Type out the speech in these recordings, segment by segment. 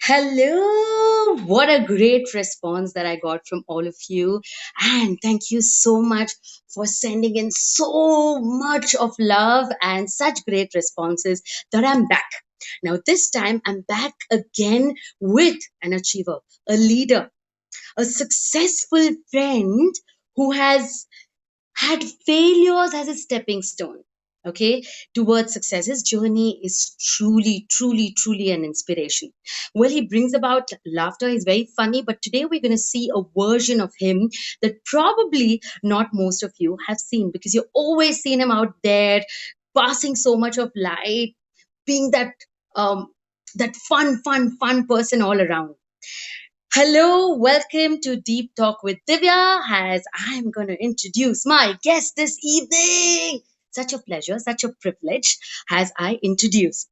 Hello. What a great response that I got from all of you. And thank you so much for sending in so much of love and such great responses that I'm back. Now, this time I'm back again with an achiever, a leader, a successful friend who has had failures as a stepping stone, okay, towards success. His journey is truly an inspiration. Well, he brings about laughter. He's very funny, but today we're going to see a version of him that probably not most of you have seen, because you've always seen him out there passing so much of light, being that fun person all around. Hello, welcome to Deep Talk with Divya. As I'm going to introduce my guest this evening. Such a pleasure, such a privilege as I introduce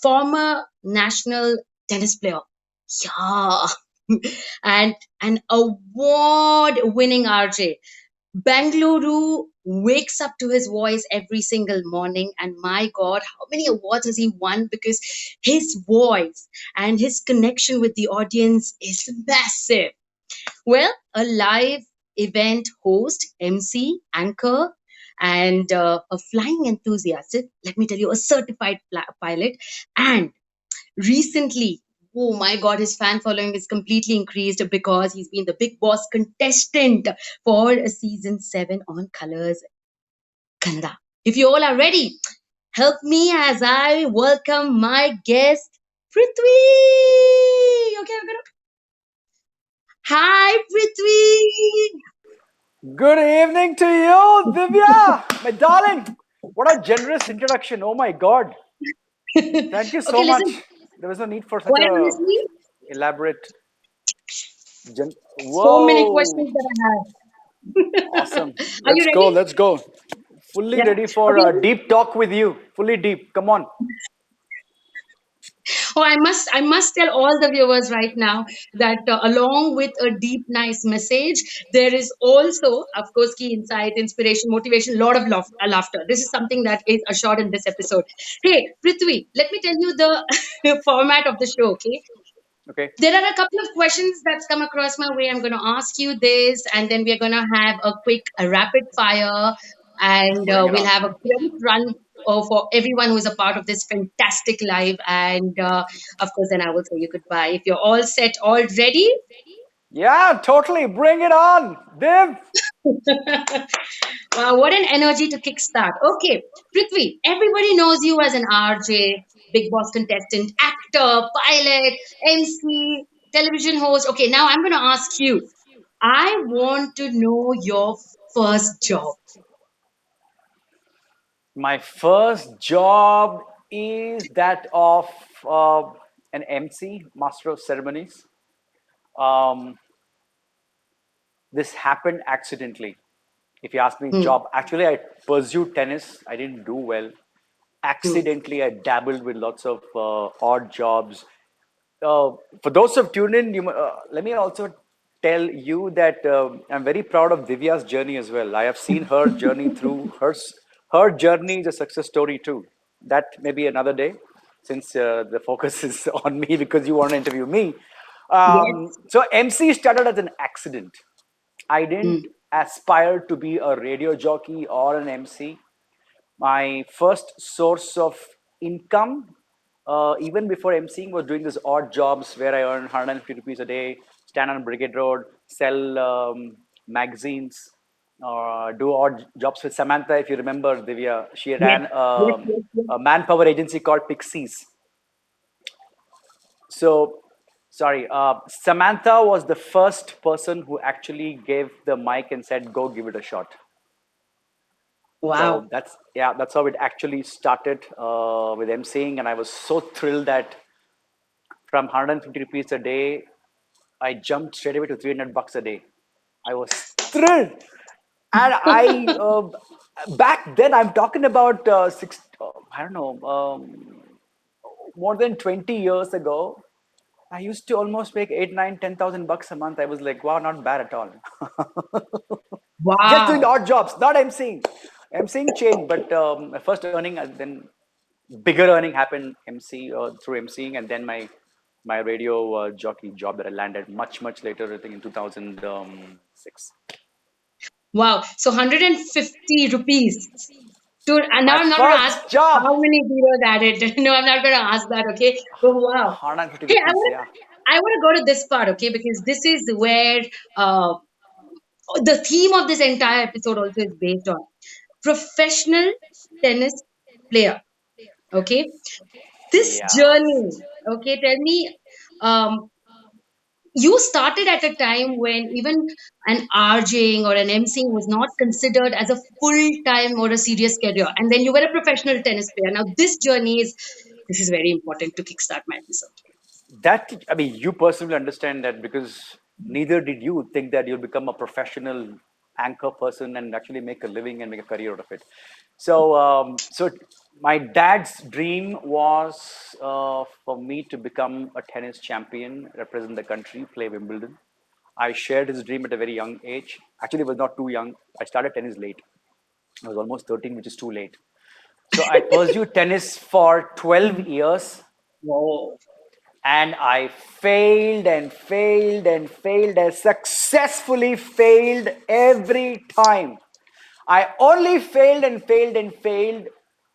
former national tennis player. Yeah. And an award winning RJ. Bangalore wakes up to his voice every single morning, and my God, how many awards has he won? Because his voice and his connection with the audience is massive. Well, a live event host, MC, anchor, and a flying enthusiast. Let me tell you, a certified pilot, and recently, oh my God, his fan following is completely increased because he's been the Big Boss contestant for season 7 on Colors Kannada. If you all are ready, help me as I welcome my guest, Prithvi. Okay, I'm gonna. Hi, Prithvi. Good evening to you, Divya, my darling. What a generous introduction. Oh my God. Thank you so Okay, much. listen. There was no need for such Quite a honestly, elaborate so many Whoa. questions that I have. Awesome. Are you Let's go. ready? Let's go. Fully Yeah. ready for Okay. a deep talk with you. Fully deep. Come on. Oh, I must tell all the viewers right now that along with a deep, nice message, there is also, of course, key insight, inspiration, motivation, lot of laughter. This is something that is assured in this episode. Hey, Prithvi, let me tell you the format of the show. Okay, Okay. there are a couple of questions that's come across my way. I'm going to ask you this, and then we're going to have a quick rapid fire, and Bring it we'll on. have a credit run for everyone who's a part of this fantastic live. And of course, then I will say you goodbye. If you're all set, all ready. Yeah, totally. Bring it on. Div. Wow, what an energy to kickstart. Okay, Prithvi, everybody knows you as an RJ, Big Boss contestant, actor, pilot, MC, television host. Okay, now I'm going to ask you. I want to know your first job. My first job is that of an MC, Master of Ceremonies. Um, this happened accidentally. If you ask me, Hmm, job, actually, I pursued tennis. I didn't do well. hmm, Accidentally, I dabbled with lots of odd jobs. For those who have tuned in, let me also tell you that I'm very proud of Divya's journey as well. I have seen her journey through her journey is a success story too. That may be another day, since the focus is on me because you want to interview me. yes. So MC started as an accident. I Hmm, didn't aspire to be a radio jockey or an MC. My first source of income, even before emceeing, was doing these odd jobs where I earn 150 rupees a day, stand on Brigade Road, sell magazines, do odd jobs with Samantha. If you remember, Divya, she yes, ran yes. a manpower agency called Pixies. So, sorry, Samantha was the first person who actually gave the mic and said, "Go give it a shot." Wow. So that's how it actually started with emceeing, and I was so thrilled that from 150 rupees a day, I jumped straight away to 300 bucks a day. I was thrilled, and I back then I'm talking about I don't know, more than 20 years ago. I used to almost make 8, 9, 10,000 bucks a month. I was like, wow, not bad at all. Just doing Wow. odd jobs, not emceeing. Emceeing changed, but my first earning, then bigger earning happened through emceeing, and then my my radio jockey job that I landed much later, I think in 2006. Wow. So 150 rupees. To, and now My I'm not going to ask first job, how many zeros added. No, I'm not going to ask that. Okay. But wow. 150 Hey, rupees. Yeah, I want to go to this part. Okay, because this is where uh, the theme of this entire episode also is based on professional tennis player. Okay, this yeah. journey. Okay, tell me. You started at a time when even an RJing or an MCing was not considered as a full time or a serious career, and then you were a professional tennis player. Now this is very important to kickstart my episode. That, I mean, you personally understand that because neither did you think that you'll become a professional anchor person and actually make a living and make a career out of it. So my dad's dream was for me to become a tennis champion, represent the country, play Wimbledon. I shared his dream at a very young age. Actually, it was not too young. I started tennis late. I was almost 13, which is too late. So I pursued tennis for 12 years, Wow. and I failed and failed and failed and successfully failed every time. I only failed and failed and failed.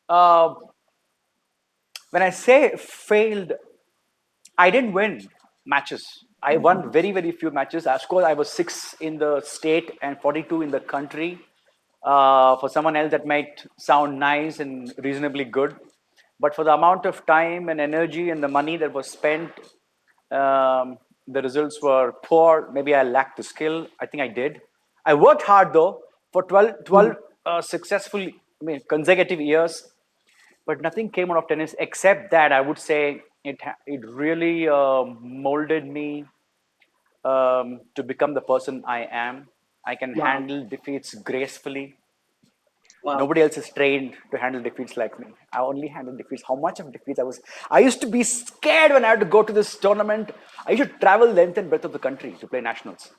Uh, when I say failed, I didn't win matches. I won very few matches. Of course, I was six in the state and 42 in the country. For someone else, that might sound nice and reasonably good, but for the amount of time and energy and the money that was spent, the results were poor. Maybe I lacked the skill. I think I did. I worked hard though for 12 successful, I mean, consecutive years, but nothing came out of tennis except that I would say it really molded me to become the person I am. I can Wow. handle defeats gracefully. Wow. Nobody else is trained to handle defeats like me. I only handle defeats. How much of defeats I was? I used to be scared when I had to go to this tournament. I used to travel length and breadth of the country to play nationals.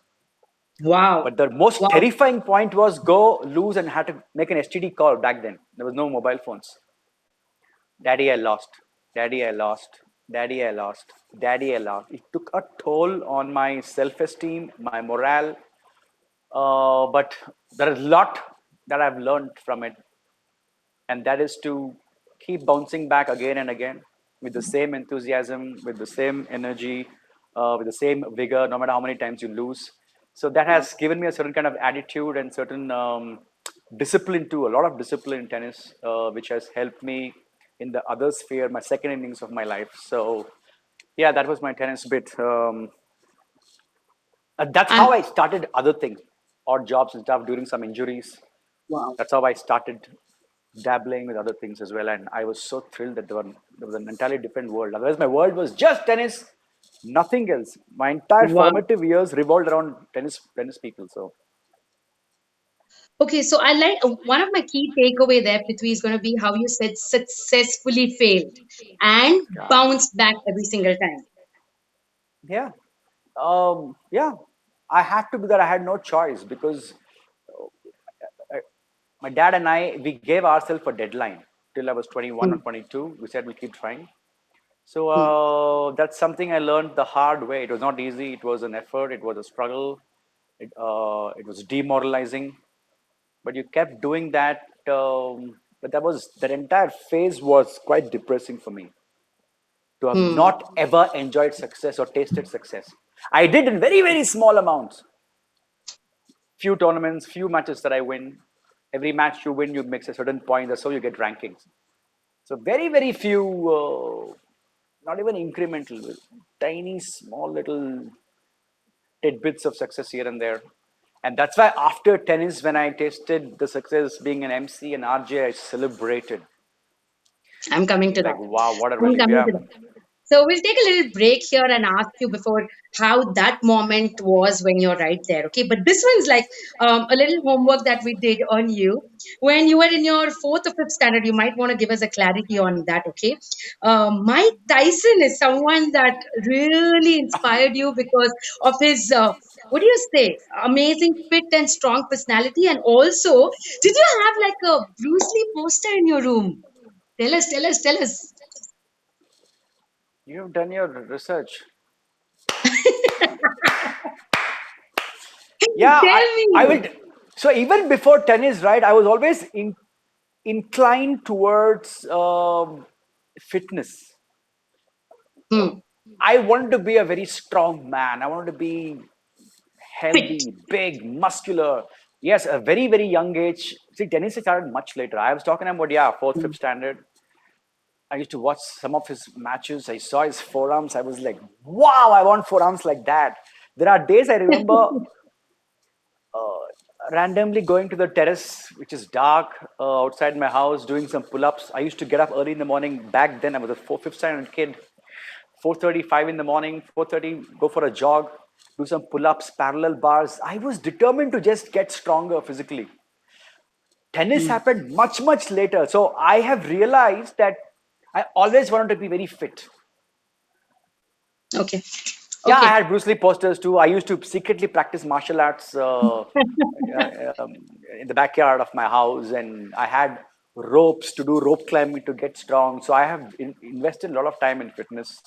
Wow. But the most Wow. terrifying point was go lose and had to make an STD call back then. There was no mobile phones. Daddy, I lost. Daddy, I lost. Daddy, I lost. Daddy, I lost. It took a toll on my self esteem, my morale. But there is a lot that I've learned from it, and that is to keep bouncing back again and again with the same enthusiasm, with the same energy, with the same vigor, no matter how many times you lose. So that Wow. has given me a certain kind of attitude and certain discipline too, a lot of discipline in tennis, which has helped me in the other sphere, my second innings of my life. So yeah, that was my tennis bit. That's how And I started other things, odd jobs and stuff during some injuries. wow. That's how I started dabbling with other things as well. And I was so thrilled that there was an entirely different world. Otherwise, my world was just tennis, nothing else. My entire Wow. formative years revolved around tennis people. So Okay, so I like one of my key takeaway there, Prithvi, is going to be how you said successfully failed and yeah, bounced back every single time. yeah, yeah. I had to do that. I had no choice because my dad and I we gave ourselves a deadline till I was 21 or Hmm. 22. We said we'll keep trying. So Hmm. that's something I learned the hard way. It was not easy. It was an effort. It was a struggle. It was demoralizing. But you kept doing that. But that entire phase was quite depressing for me to have Hmm. not ever enjoyed success or tasted success. I did in very small amounts. Few tournaments, few matches that I win. Every match you win, you make a certain point. That's how you get rankings. So very few, not even incremental, tiny, small little tidbits of success here and there. And that's why after tennis, when I tasted the success being an MC and RJ, I celebrated. I'm coming to Like, that. wow, what a I'm relief. coming Yeah. to that. So we'll take a little break here and ask you before how that moment was when you're right there. Okay, but this one's like a little homework that we did on you when you were in your fourth or fifth standard. You might want to give us a clarity on that. Okay, Mike Tyson is someone that really inspired you because of his. What do you say? Amazing fit and strong personality, and also, did you have like a Bruce Lee poster in your room? Tell us, tell us, tell us. You've done your research. Yeah, Tell I will. me. So even before tennis, right, I was always inclined towards fitness. Hmm. I wanted to be a very strong man. I wanted to be Fit. healthy, big, muscular. Yes, a very, very young age. See, tennis started much later. I was talking about, yeah, fourth, Hmm. fifth standard. I used to watch some of his matches. I saw his forearms. I was like, wow, I want forearms like that. There are days I remember randomly going to the terrace, which is dark, outside my house, doing some pull-ups. I used to get up early in the morning. Back then, I was a fifth standard kid. 4:35 in the morning, 4:30, go for a jog, do some pull-ups, parallel bars. I was determined to just get stronger physically. Tennis Hmm. happened much, much later. So I have realized that I always wanted to be very fit. Okay. Yeah, I Okay. had Bruce Lee posters too. I used to secretly practice martial arts in the backyard of my house, and I had ropes to do rope climbing to get strong. So I have invested a lot of time in fitness,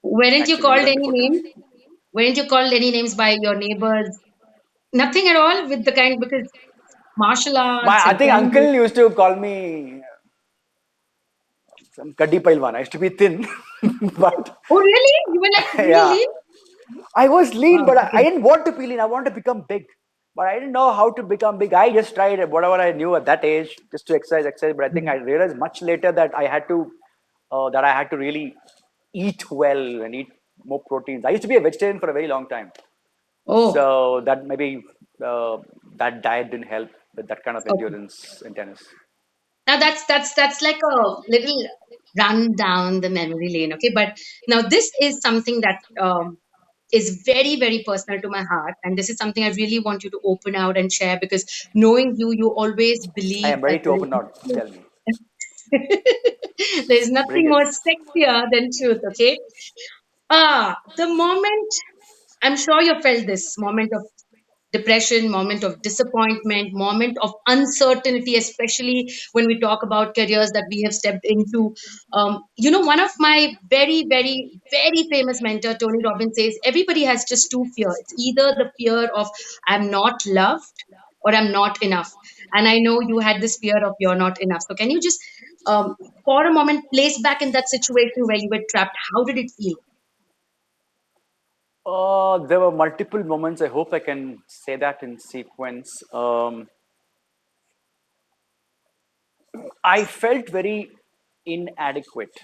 Weren't you actually, called even any before tennis. names? Weren't you called any names by your neighbors? Nothing at all with the kind because martial My, arts I and think tennis. uncle used to call me some kaddi pailwan. I used to be thin, but Oh, really? You were like really yeah, lean? I was lean, Wow. but I Okay. didn't want to be lean. I wanted to become big, but I didn't know how to become big. I just tried whatever I knew at that age just to exercise, exercise. But I think Hmm. I realized much later that I had to really eat well and eat more proteins. I used to be a vegetarian for a very long time, Oh, so that maybe uh, that diet didn't help with that kind of okay. endurance in tennis. Now that's like a little run down the memory lane. Okay, but now this is something that is very very personal to my heart, and this is something I really want you to open out and share because knowing you, you always I believe am that ready to there open is now. Tell me, there's bring nothing it. more sexier than truth. Okay, the moment I'm sure you felt this moment of depression, moment of disappointment, moment of uncertainty, especially when we talk about careers that we have stepped into. One of my very, very, very famous mentor, Tony Robbins, says everybody has just two fears. It's either the fear of I'm not loved or I'm not enough. And I know you had this fear of you're not enough. So can you just, for a moment, place back in that situation where you were trapped? How did it feel? There were multiple moments. I hope I can say that in sequence. I felt very inadequate.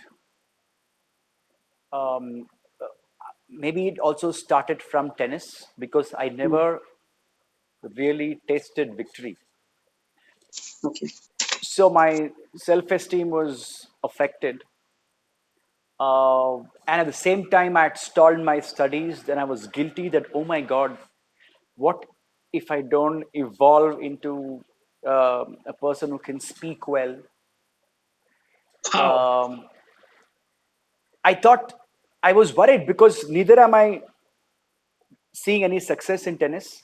Um, Maybe it also started from tennis because I Hmm. never really tasted victory. Okay. So my self esteem was affected. And at the same time, I had stalled my studies. Then I was guilty that, oh my God, what if I don't evolve into a person who can speak well? Wow. Um, I thought I was worried because neither am I seeing any success in tennis.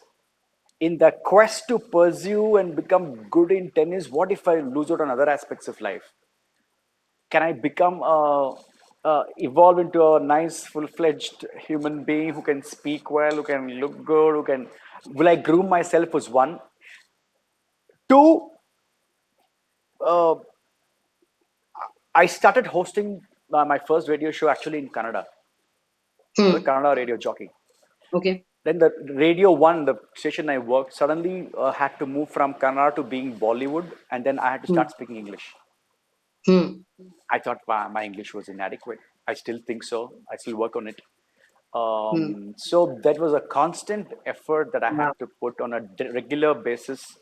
In the quest to pursue and become good in tennis, what if I lose out on other aspects of life? Can I become evolve into a nice, full-fledged human being who can speak well, who can look good, who can? Will I groom myself as one? Two, uh, I started hosting my first radio show actually in Canada. I was a Hmm. Kannada radio jockey. Okay. Then the Radio One, the station I worked, suddenly had to move from Kannada to being Bollywood, and then I had to Hmm. start speaking English. Hmm. I thought my English was inadequate. I still think so. I still work on it. Hmm. So that was a constant effort that I had Wow. to put on a regular basis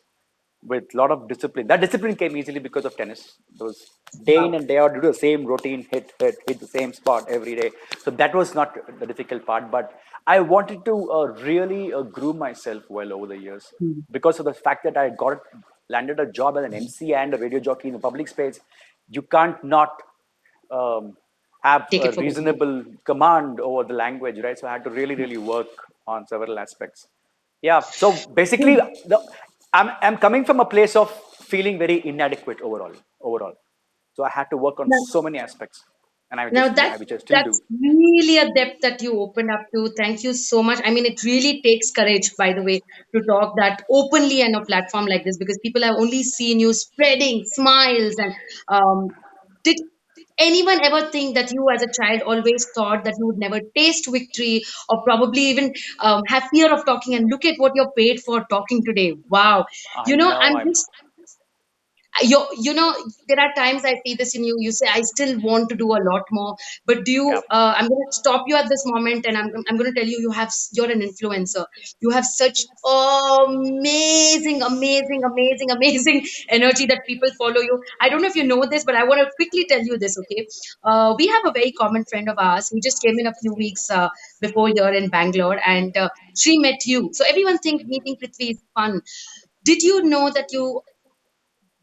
with a lot of discipline. That discipline came easily because of tennis. It was day in Wow. and day out, do the same routine, hit the same spot every day. So that was not the difficult part. But I wanted to really groom myself well over the years Hmm. because of the fact that I got landed a job as an MC and a radio jockey in the public space. You can't not um, have Take a it for granted. reasonable command over the language, right? So I had to really, really work on several aspects. Yeah. So basically, Hmm. I'm coming from a place of feeling very inadequate overall. Overall. So I had to work on Now, so many aspects. and Now which I still do. that's really a depth that you opened up to. Thank you so much. I mean, it really takes courage, by the way, to talk that openly on a platform like this, because people have only seen you spreading smiles and did anyone ever think that you as a child always thought that you would never taste victory or probably even have fear of talking, and look at what you're paid for talking today. Wow. I know. I'm I'm just you know, there are times I see this in you. You say I still want to do a lot more, but do you yeah. I'm going to stop you at this moment, and I'm going to tell you, you're an influencer. You have such amazing energy that people follow you. I don't know if you know this, but I want to quickly tell you this. Okay, we have a very common friend of ours who just came in a few weeks before here in Bangalore, and she met you. So everyone thinks meeting Prithvi is fun. Did you know that you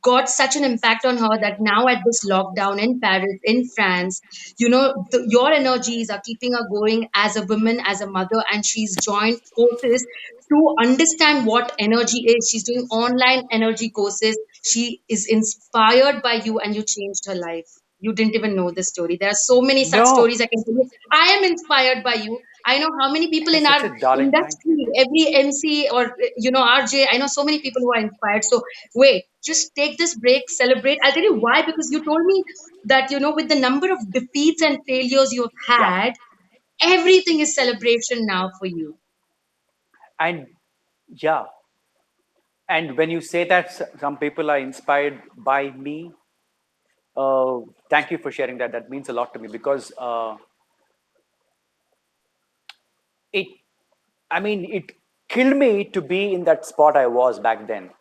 got such an impact on her that now at this lockdown in Paris, in France, your energies are keeping her going as a woman, as a mother, and she's joined courses to understand what energy is. She's doing online energy courses. She is inspired by you, and you changed her life. You didn't even know this story. There are so many such No, stories I can tell you. I am inspired by you. I know how many people you're in such our a darling. Thank you. industry, every MC or RJ. I know so many people who are inspired. So wait, just take this break, celebrate. I'll tell you why, because you told me that, with the number of defeats and failures you've Yeah, had, everything is celebration now for you. and yeah, and when you say that some people are inspired by me, uh, thank you for sharing that. That means a lot to me because it. I mean, it killed me to be in that spot I was back then.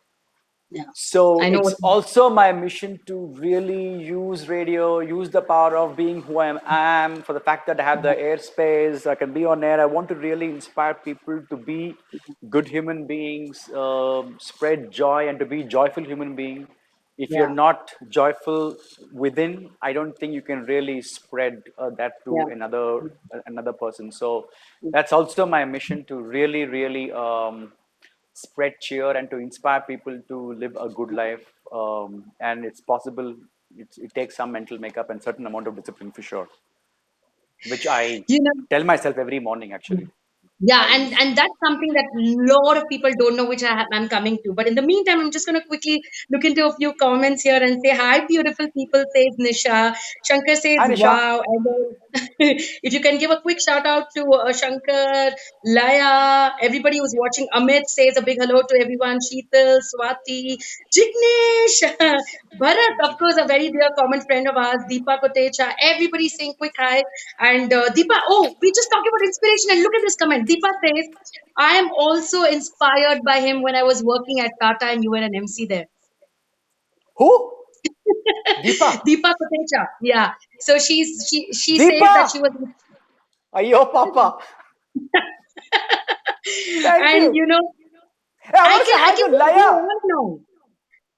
Yeah, So I know it's what. also my mission to really use radio, use the power of being who am, for the fact that I have the airspace, I can be on air. I want to really inspire people to be good human beings, spread joy, and to be joyful human being. If you're Yeah, not joyful within, I don't think you can really spread that to yeah, another person. So that's also my mission to really, really. Spread cheer and to inspire people to live a good life. And it's possible. It takes some mental makeup and certain amount of discipline for sure, which I you know. tell myself every morning. Actually, Yeah, I and that's something that a lot of people don't know, which I'm coming to. But in the meantime, I'm just going to quickly look into a few comments here and say hi, beautiful people. Says Nisha. Shankar says, hi Nisha. "Wow!" And then if you can give a quick shout out to Shankar, Laya, everybody who's watching. Amit says a big hello to everyone. Sheetal, Swati, Jignesh, Bharat, of course, a very dear common friend of ours. Deepa Kotecha. Everybody saying quick hi. And Deepa, oh, we just talked about inspiration, and look at this comment. Deepa says, I am also inspired by him when I was working at Tata and you were an MC there. Who? Deepa. Deepa Kotecha. Yeah. So she says Deepa. that she was Ayo, Papa. Thank and you. you know, Hey, I I want to say can I hi can to just go Laya. on now.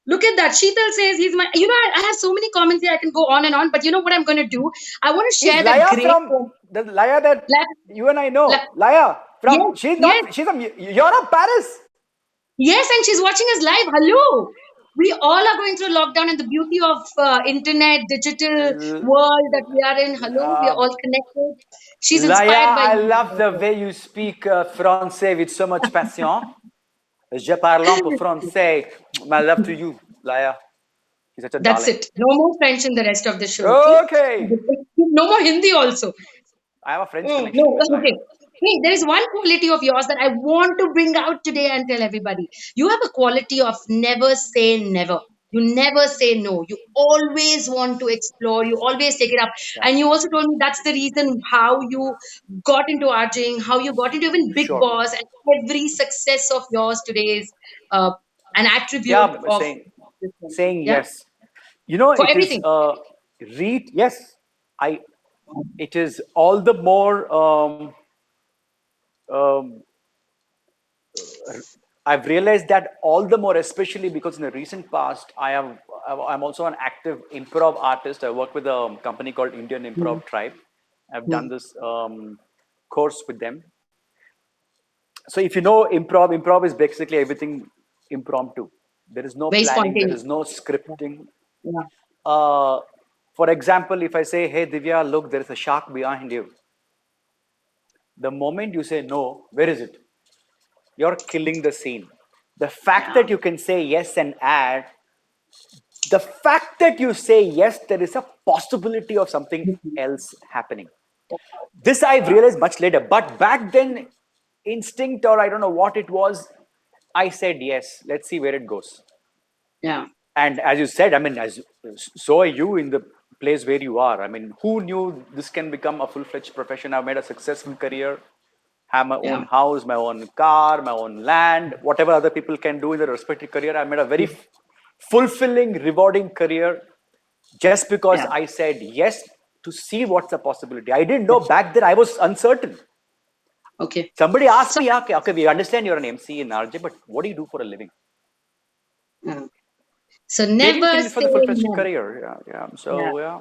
Look at that. Sheetal says he's my I have so many comments here, I can go on and on, but you know what I'm gonna do? I want to Is share that Laya great from the Laya that la- you and I la- know? Laya yes, from she's yes. not she's from Europe, Paris. Yes, and she's watching us live. Hello. We all are going through lockdown, and the beauty of internet, digital world that we are in. Hello, we are all connected. She's inspired Laya, by I you. love the way you speak français with so much passion. Je parle un peu français. My love to you, Laya. You're such a That's darling. it. No more French in the rest of the show, okay? Okay. No more Hindi also. I have a French No, connection with okay. Laya. Hey, there is one quality of yours that I want to bring out today and tell everybody. You have a quality of never say never. You never say no. You always want to explore. You always take it up. Yeah, And you also told me that's the reason how you got into RJing, how you got into even for Big sure. Boss, and every success of yours today is an attribute Yeah, of this one. saying Yeah, yes. You know, for it is everything. read. Yes, I. It is all the more. Um, I've realized that all the more, especially because in the recent past, I'm also an active improv artist. I work with a company called Indian Mm, Improv Tribe. I've done mm. this course with them. So if you know improv, improv is basically everything impromptu. There is no Very planning. There spontaneous. is no Yeah, scripting. yeah. Uh, For example, if I say, "Hey Divya, look, there is a shark behind you," the moment you say no, where is it? You're killing the scene. The fact Yeah. that you can say yes and add, the fact that you say yes, there is a possibility of something else happening. This I've realized much later, but back then, instinct or I don't know what it was, I said yes. Let's see where it goes. Yeah. And as you said, I mean, as so are you in the place where you are. I mean, who knew this can become a full-fledged profession? I've made a successful career, have my own Yeah. house, my own car, my own land, whatever other people can do in their respective career. I made a very fulfilling, rewarding career just because Yeah. I said yes to see what's the possibility. I didn't know back then. I was uncertain. Okay. Somebody asked So, me, okay, okay, we understand you're an MC in RJ, but what do you do for a living? uh, so They didn't never think for say the full-fledged no. career. Yeah, yeah. Yeah. So yeah.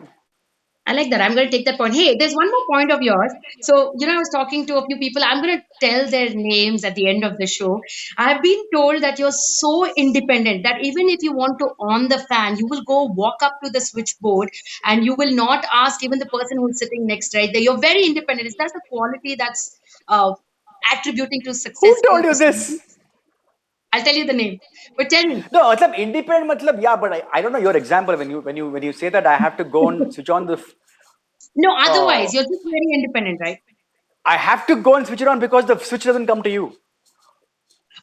I like that. I'm going to take that point. Hey, there's one more point of yours. So, I was talking to a few people. I'm going to tell their names at the end of the show. I've been told that you're so independent that even if you want to on the fan, you will go walk up to the switchboard and you will not ask even the person who's sitting next right there. You're very independent. Is that the quality that's uh, attributing to Who successful told you personality? this? I'll tell you the name. But tell me. No, matlab, independent, matlab, yeah, but I don't know your example. When you say that, I have to go and switch on the. No, Uh, otherwise, you're just very independent, right? I have to go and switch it on because the switch doesn't come to you.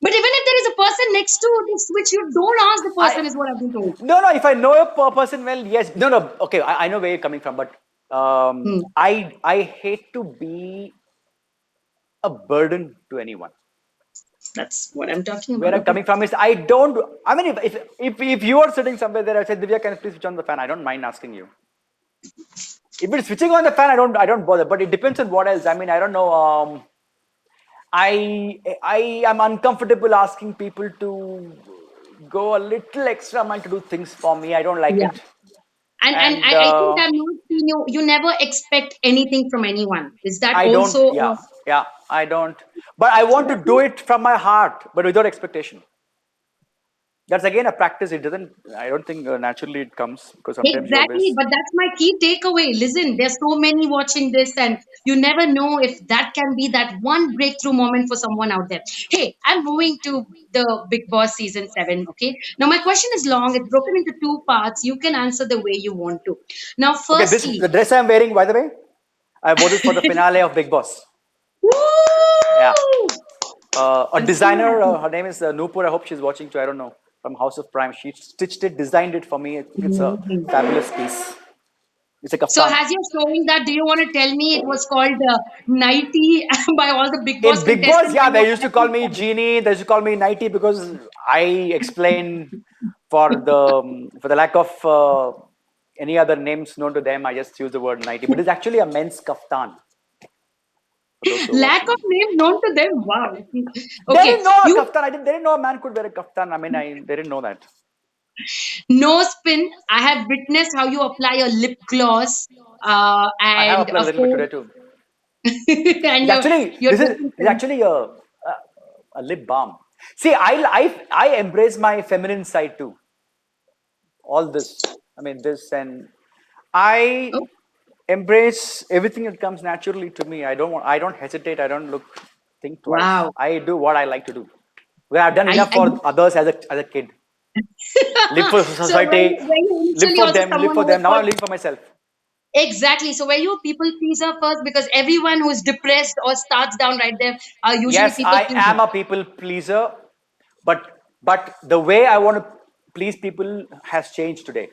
But even if there is a person next to the switch, you don't ask the I person, is what I've been told. no no. If I know a person well, yes. No no. Okay, I know where you're coming from, but Hmm. I hate to be a burden to anyone. That's what I'm talking Where about. I'm Okay. coming from is I don't. I mean, if you are sitting somewhere there, I said, Divya, can you please switch on the fan? I don't mind asking you. If it's switching on the fan, I don't bother. But it depends on what else. I mean, I don't know. I am uncomfortable asking people to go a little extra mile to do things for me. I don't like Yeah. it. And And I think I've not seen you. You never expect anything from anyone. Is that I don't. also? Yeah, yeah. I don't. But I So want to that's do it from my heart, but without expectation. That's again a practice. It doesn't. I don't think naturally it comes because sometimes you exactly. always. But that's my key takeaway. Listen, there's so many watching this, and you never know if that can be that one breakthrough moment for someone out there. Hey, I'm moving to the Big Boss season 7. Okay. Now, my question is long. It's broken into two parts. You can answer the way you want to. Now, Okay, this firstly, the dress I'm wearing, by the way, I wore this for the finale of Big Boss. Yeah, woo! a I'm so designer. happy. Her name is Noopur. I hope she's watching too. I don't know, from House of Prime. She stitched it, designed it for me. I think it's a Amazing. fabulous piece. It's a So, kaftan. as you're showing that, do you want to tell me it was called Nighty by all the Big Boss In Big Boss, contestants? I yeah, they know used to call every me time. Genie. They used to call me Nighty because I explain for the lack of any other names known to them. I just use the word Nighty, but it's actually a men's kaftan for those who are Lack watching. of name known to them. Wow. They Okay. didn't know a You kaftan. They didn't know a man could wear a kaftan. I mean, they didn't know that. no spin. I have witnessed how you apply your lip gloss, I have and applied a of little bit course, today too. and It's actually you're looking it's actually a lip balm. See, I embrace my feminine side too. All this, I mean, this and I oh, embrace everything that comes naturally to me. I don't hesitate. I don't think twice. wow. I do what I like to do. Well, I've done enough I for others as a kid. Live for so society, were you live initially for also them, live someone for who was them. Now I'm called living for myself. exactly? So were you a people pleaser first? Because everyone who's depressed or starts down right there are usually Yes, people I am pleasers. a people pleaser, but the way I want to please people has changed today.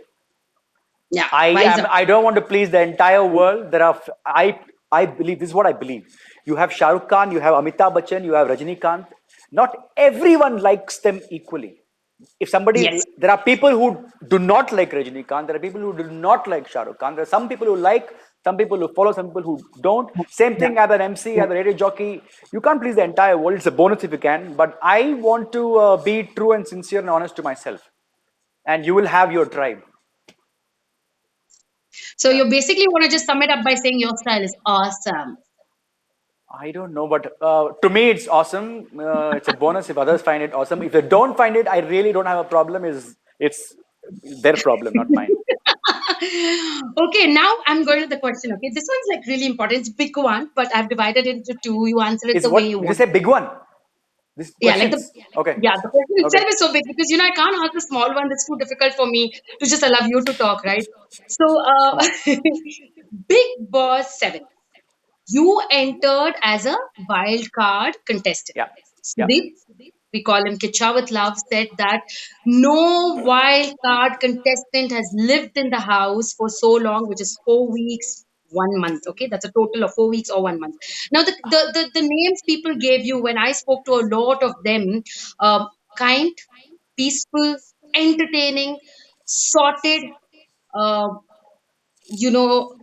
Yeah, I wise am. up. I don't want to please the entire world. There are. I believe this is what I believe. You have Shah Rukh Khan, you have Amitabh Bachchan, you have Rajinikanth. Not everyone likes them equally. If somebody, Yes. there are people who do not like Rajinikanth. There are people who do not like Shah Rukh Khan. There are some people who like, some people who follow, some people who don't. Same Yeah. thing as an MC, Yeah. as a radio jockey. You can't please the entire world. It's a bonus if you can. But I want to be true and sincere and honest to myself. And you will have your tribe. So Yeah. you basically want to just sum it up by saying your style is awesome. I don't know, but to me it's awesome. It's a bonus if others find it awesome. If they don't find it, I really don't have a problem. Is it's their problem, not mine. Okay, now I'm going to the question. Okay, this one's like really important. It's a big one, but I've divided it into two. You answer it Is the way what you did you want. say? Big one. This Yeah, like the questions. Okay. yeah, the question Okay. itself is so big because I can't ask the small one. That's too difficult for me to just allow you to talk, right? So, Come on. Big Boss 7. You entered as a wild card contestant. Yeah. Yeah. Sudeep, we call him Kicha with Love, said that no wild card contestant has lived in the house for so long, which is 4 weeks, 1 month. Okay, that's a total of 4 weeks or 1 month. Now, the names people gave you when I spoke to a lot of them, kind, peaceful, entertaining, sorted, uh, you know,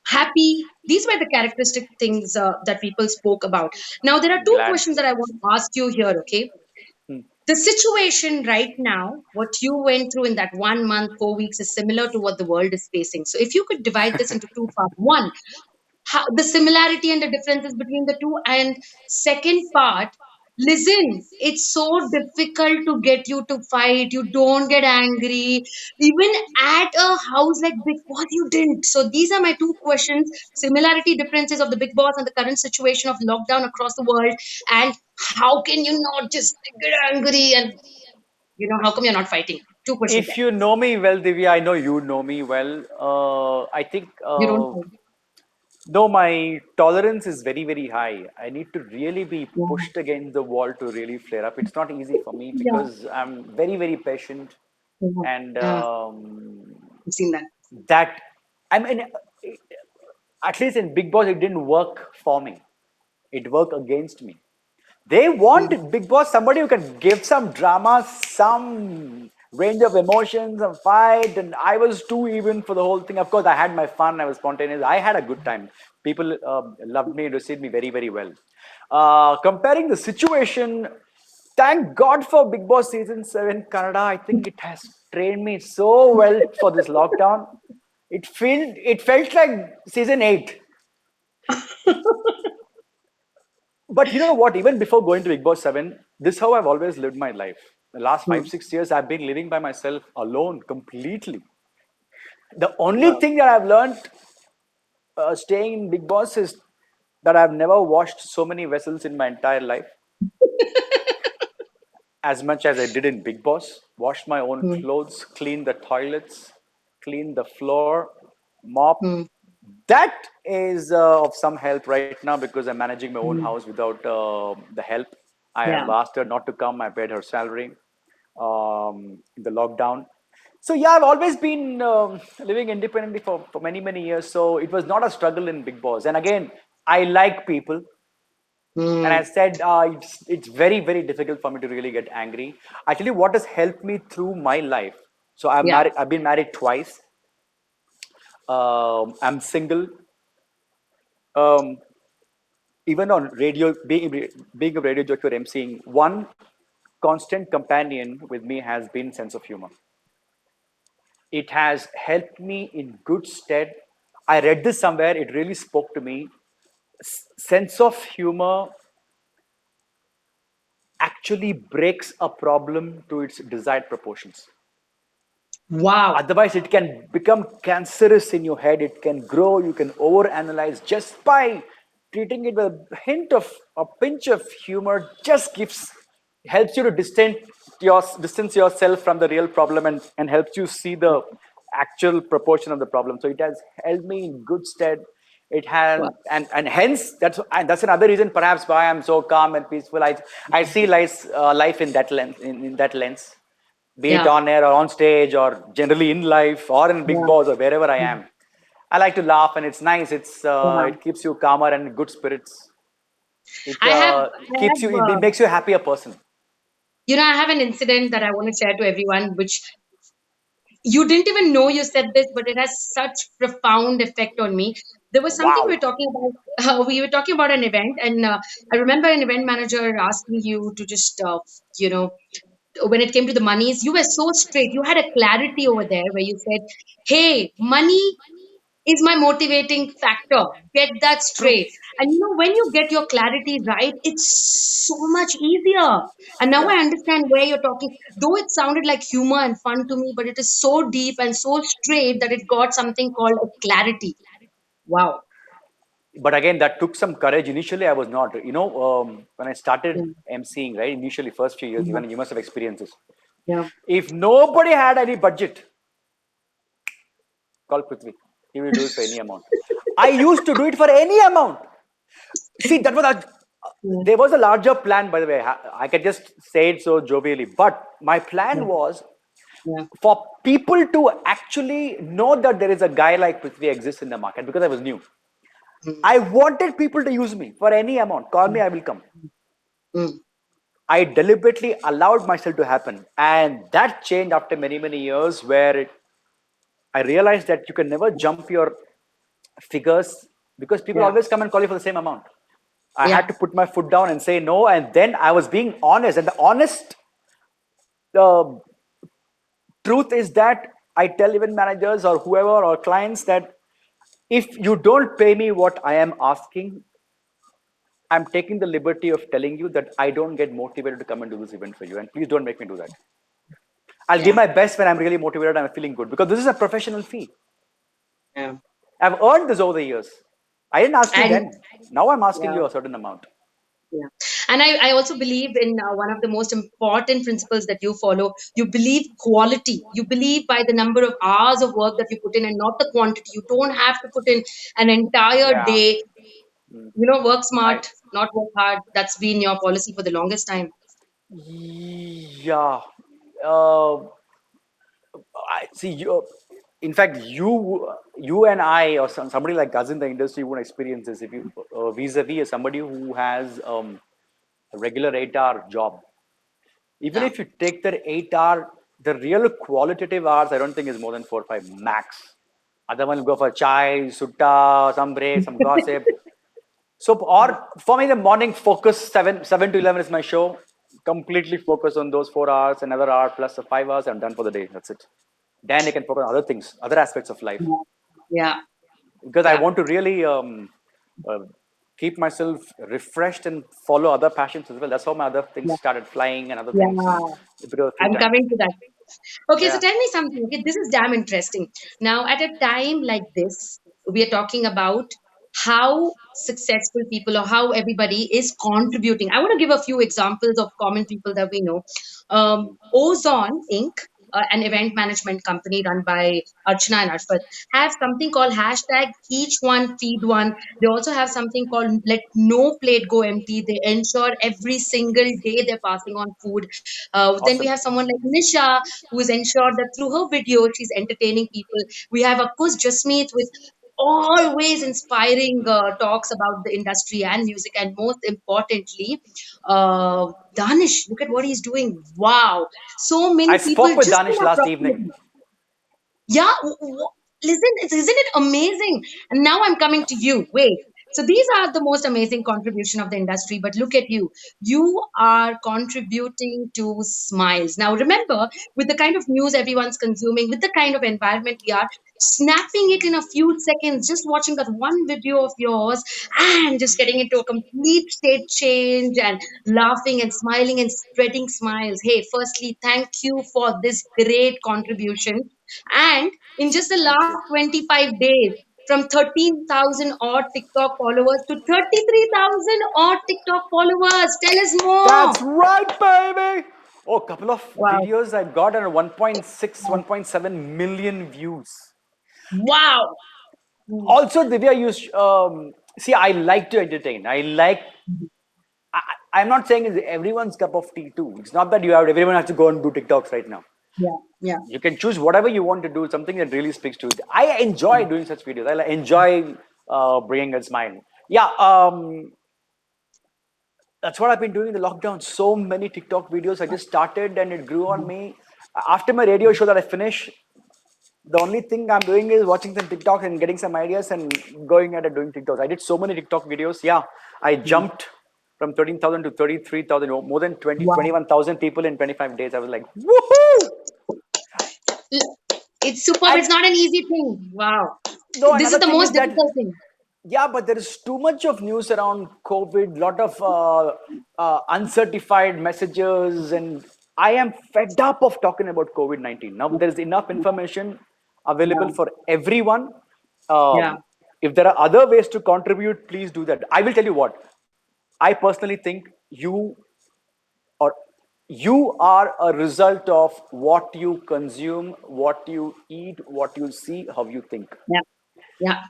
happy. These were the characteristic things that people spoke about. Now, there are two Glad. questions that I want to ask you here, okay? Hmm. The situation right now, what you went through in that 1 month, 4 weeks, is similar to what the world is facing. So, if you could divide this into two parts, one, how, the similarity and the differences between the two, and second part, listen, it's so difficult to get you to fight. You don't get angry even at a house like Big Boss. You didn't. So these are my two questions: similarity, differences of the Big Boss and the current situation of lockdown across the world, and how can you not just get angry, and how come you're not fighting? Two questions If there. you know me well, Divya, I know you know me well. I think You don't fight. though my tolerance is very, very high, I need to really be Yeah. pushed against the wall to really flare up. It's not easy for me Yeah. because I'm very, very patient, Yeah. and Yeah. I've seen that. that I mean, at least in Big Boss, it didn't work for me. It worked against me. They Mm. want Big Boss somebody who can give some drama, some range of emotions, some fight. And I was too even for the whole thing. Of course, I had my fun. I was spontaneous. I had a good time. People loved me, received me very, very well. Comparing the situation, thank God for Big Boss season 7 Canada. I think it has trained me so well for this lockdown. It felt like season 8. But you know what? Even before going to Big Boss 7, this is how I've always lived my life. The last five, Mm. 6 years, I've been living by myself alone completely. The only Wow. thing that I've learned staying in Big Boss is that I've never washed so many vessels in my entire life as much as I did in Big Boss. Washed my own Mm. clothes, cleaned the toilets, cleaned the floor, mop. Mm. That is of some help right now because I'm managing my own Mm. house without the help. I have Yeah. asked her not to come. I paid her salary in the lockdown. So yeah, I've always been living independently for many, many years. So it was not a struggle in Big Boss. And again, I like people. And I Mm. said it's very, very difficult for me to really get angry. I tell you what has helped me through my life. So I'm Yeah. married. I've been married twice. I'm single. Um, Even on radio, being a radio jockey or emceeing, one constant companion with me has been sense of humor. It has helped me in good stead. I read this somewhere, it really spoke to me. Sense of humor actually breaks a problem to its desired proportions. Wow. Otherwise, it can become cancerous in your head. It can grow. You can overanalyze just by treating it with a hint of a pinch of humor. Just gives helps you to distance yourself from the real problem and helps you see the actual proportion of the problem. So it has held me in good stead. It has, Wow. and hence that's another reason perhaps why I'm so calm and peaceful. I see life in that lens, in that lens, be it Yeah. on air or on stage or generally in life or in Big Yeah. Boss or wherever I Mm. am. I like to laugh and it's nice. Yeah. It keeps you calmer and good spirits. It I have, it makes you a happier person. I have an incident that I want to share to everyone, which you didn't even know you said this, but it has such profound effect on me. There was something we Wow. were talking about. We were talking about an event, and I remember an event manager asking you to just, when it came to the monies, you were so straight. You had a clarity over there where you said, "Hey, money. is my motivating factor. Get that True. straight. And when you get your clarity right, it's so much easier. And now Yeah. I understand where you're talking. Though it sounded like humor and fun to me, but it is so deep and so straight that it got something called a clarity. Wow. But again, that took some courage. Initially, I was not. When I started Yeah. emceeing, right? Initially, first few years, Yeah. even you must have experiences. Yeah. If nobody had any budget, call Prithvi. He will do it for any amount. I used to do it for any amount. See, that was Yeah. there was a larger plan, by the way. I can just say it so jovially, but my Yeah. plan was Yeah. for people to actually know that there is a guy like Prithvi exists in the market because I was new. Mm. I wanted people to use me for any amount. Call me, Mm. I will come. Mm. I deliberately allowed myself to happen, and that changed after many many years, where I realized that you can never jump your figures because people Yeah. always come and call you for the same amount. I had Yeah. to put my foot down and say no, and then I was being honest. And the honest uh, truth is that I tell even managers or whoever or clients that if you don't pay me what I am asking, I'm taking the liberty of telling you that I don't get motivated to come and do this event for you. And please don't make me do that. I'll give Yeah. my best when I'm really motivated and I'm feeling good because this is a professional fee. Yeah. I've earned this over the years. I didn't ask you And then. Now I'm asking yeah. you a certain amount. Yeah. And I also believe in one of the most important principles that you follow. You believe quality. You believe by the number of hours of work that you put in and not the quantity. You don't have to put in an entire Yeah. day. Work I smart, not work hard. That's been your policy for the longest time. Yeah. Uh, I see you. In fact, you and I, or somebody like us in the industry, won't experience this. If you vis-a-vis somebody who has a regular 8-hour job, even Yeah. if you take that 8 hour, the real qualitative hours, I don't think is more than 4 or 5 max. Other one will go for chai, sutta, some break, some gossip. So, or for me, the morning focus 7 to 11 is my show. Completely focus on those 4 hours, another hour plus the 5 hours. I'm done for the day. That's it. Then I can focus on other things, other aspects of life, Yeah. Yeah. because I Yeah. want to really uh, keep myself refreshed and follow other passions as well. That's how my other things Yeah. started flying and other things, and Yeah. a bit of free I'm time. coming to that. Okay, so Yeah. tell me something. Okay, this is damn interesting. Now, at a time like this, we are talking about how successful people or how everybody is contributing. I want to give a few examples of common people that we know. Ozone Inc., an event management company run by Archana and Ashfat, have something called hashtag each one feed one. They also have something called let no plate go empty. They ensure every single day they're passing on food. Then we Awesome. have someone like Nisha, who has ensured that through her video, she's entertaining people. We have, of course, Jasmeet with always inspiring talks about the industry and music. And most importantly, Danish, look at what he's doing. Wow. So I many people spoke with just in Danish our last evening. proximity. Yeah, listen, isn't it amazing? And now I'm coming to you. Wait. So these are the most amazing contribution of the industry. But look at you. You are contributing to smiles. Now remember, with the kind of news everyone's consuming, with the kind of environment we are, snapping it in a few seconds, just watching that one video of yours and just getting into a complete state change and laughing and smiling and spreading smiles. Hey, firstly, thank you for this great contribution. And in just the Thank last you. 25 days, from 13,000 odd TikTok followers to 33,000 odd TikTok followers. Tell us more. That's right, baby. Oh, a couple of Wow. videos I got at 1.6, Wow. 1.7 million views. Wow. Mm. Also, Divya, you see, I like to entertain. I'm not saying it's everyone's cup of tea too. It's not that everyone has to go and do TikToks right now. Yeah. Yeah. You can choose whatever you want to do, something that really speaks to you. I enjoy doing such videos. Enjoy bringing a smile. Yeah, that's what I've been doing in the lockdown. So many TikTok videos. I just started and it grew on me. After my radio show that I finished, the only thing I'm doing is watching some TikTok and getting some ideas and going at it doing TikToks. I did so many TikTok videos. Yeah, I Mm. jumped from 13,000 to 33,000, more than 20, Wow. 21,000 people in 25 days. I was like, woohoo! It's superb. And It's not an easy thing. Wow. No, This is another the thing is most that, difficult thing. yeah, but there is too much of news around COVID, lot of uncertified messages, and I am fed up of talking about COVID-19. Now there is enough information available Yeah. for everyone. Yeah. If there are other ways to contribute, please do that. I will tell you what. I personally think or you are a result of what you consume, what you eat, what you see, how you think. Yeah. Yeah.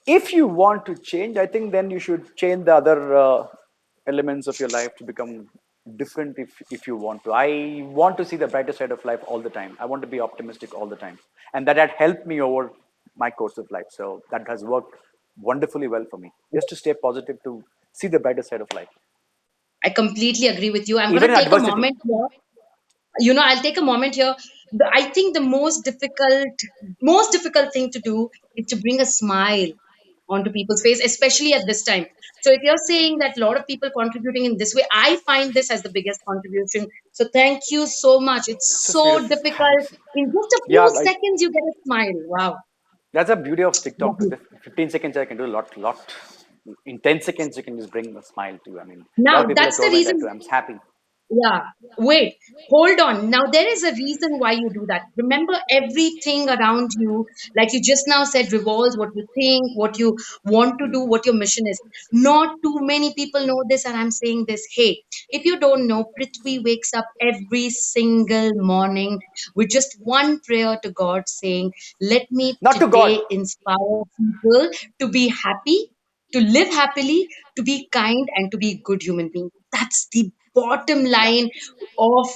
If you want to change, I think then you should change the other elements of your life to become different. If you want to, I want to see the brighter side of life all the time. I want to be optimistic all the time, and that had helped me over my course of life. So that has worked wonderfully well for me, just to stay positive, to see the brighter side of life, I completely agree with you. I'm going even to in take a adversity. moment here. I'll take a moment here. I think the most difficult thing to do is to bring a smile onto people's face, especially at this time. So if you're saying that a lot of people contributing in this way, I find this as the biggest contribution. So thank you so much. It's So so sweet of you. difficult. Thanks. In just a few Yeah, like, seconds you get a smile. Wow. that's the beauty of TikTok. Lovely. The 15 seconds I can do a lot. In 10 seconds you can just bring a smile to you. I mean, a lot Now of people have that's the told me that too. reason. I'm happy. Yeah, wait, hold on. Now, there is a reason why you do that. Remember, everything around you, like you just now said, revolves what you think, what you want to do, what your mission is. Not too many people know this, and I'm saying this. Hey, if you don't know, Prithvi wakes up every single morning with just one prayer to God saying, let me Not to God. today inspire people to be happy, to live happily, to be kind, and to be good human beings. That's the bottom Yeah. line of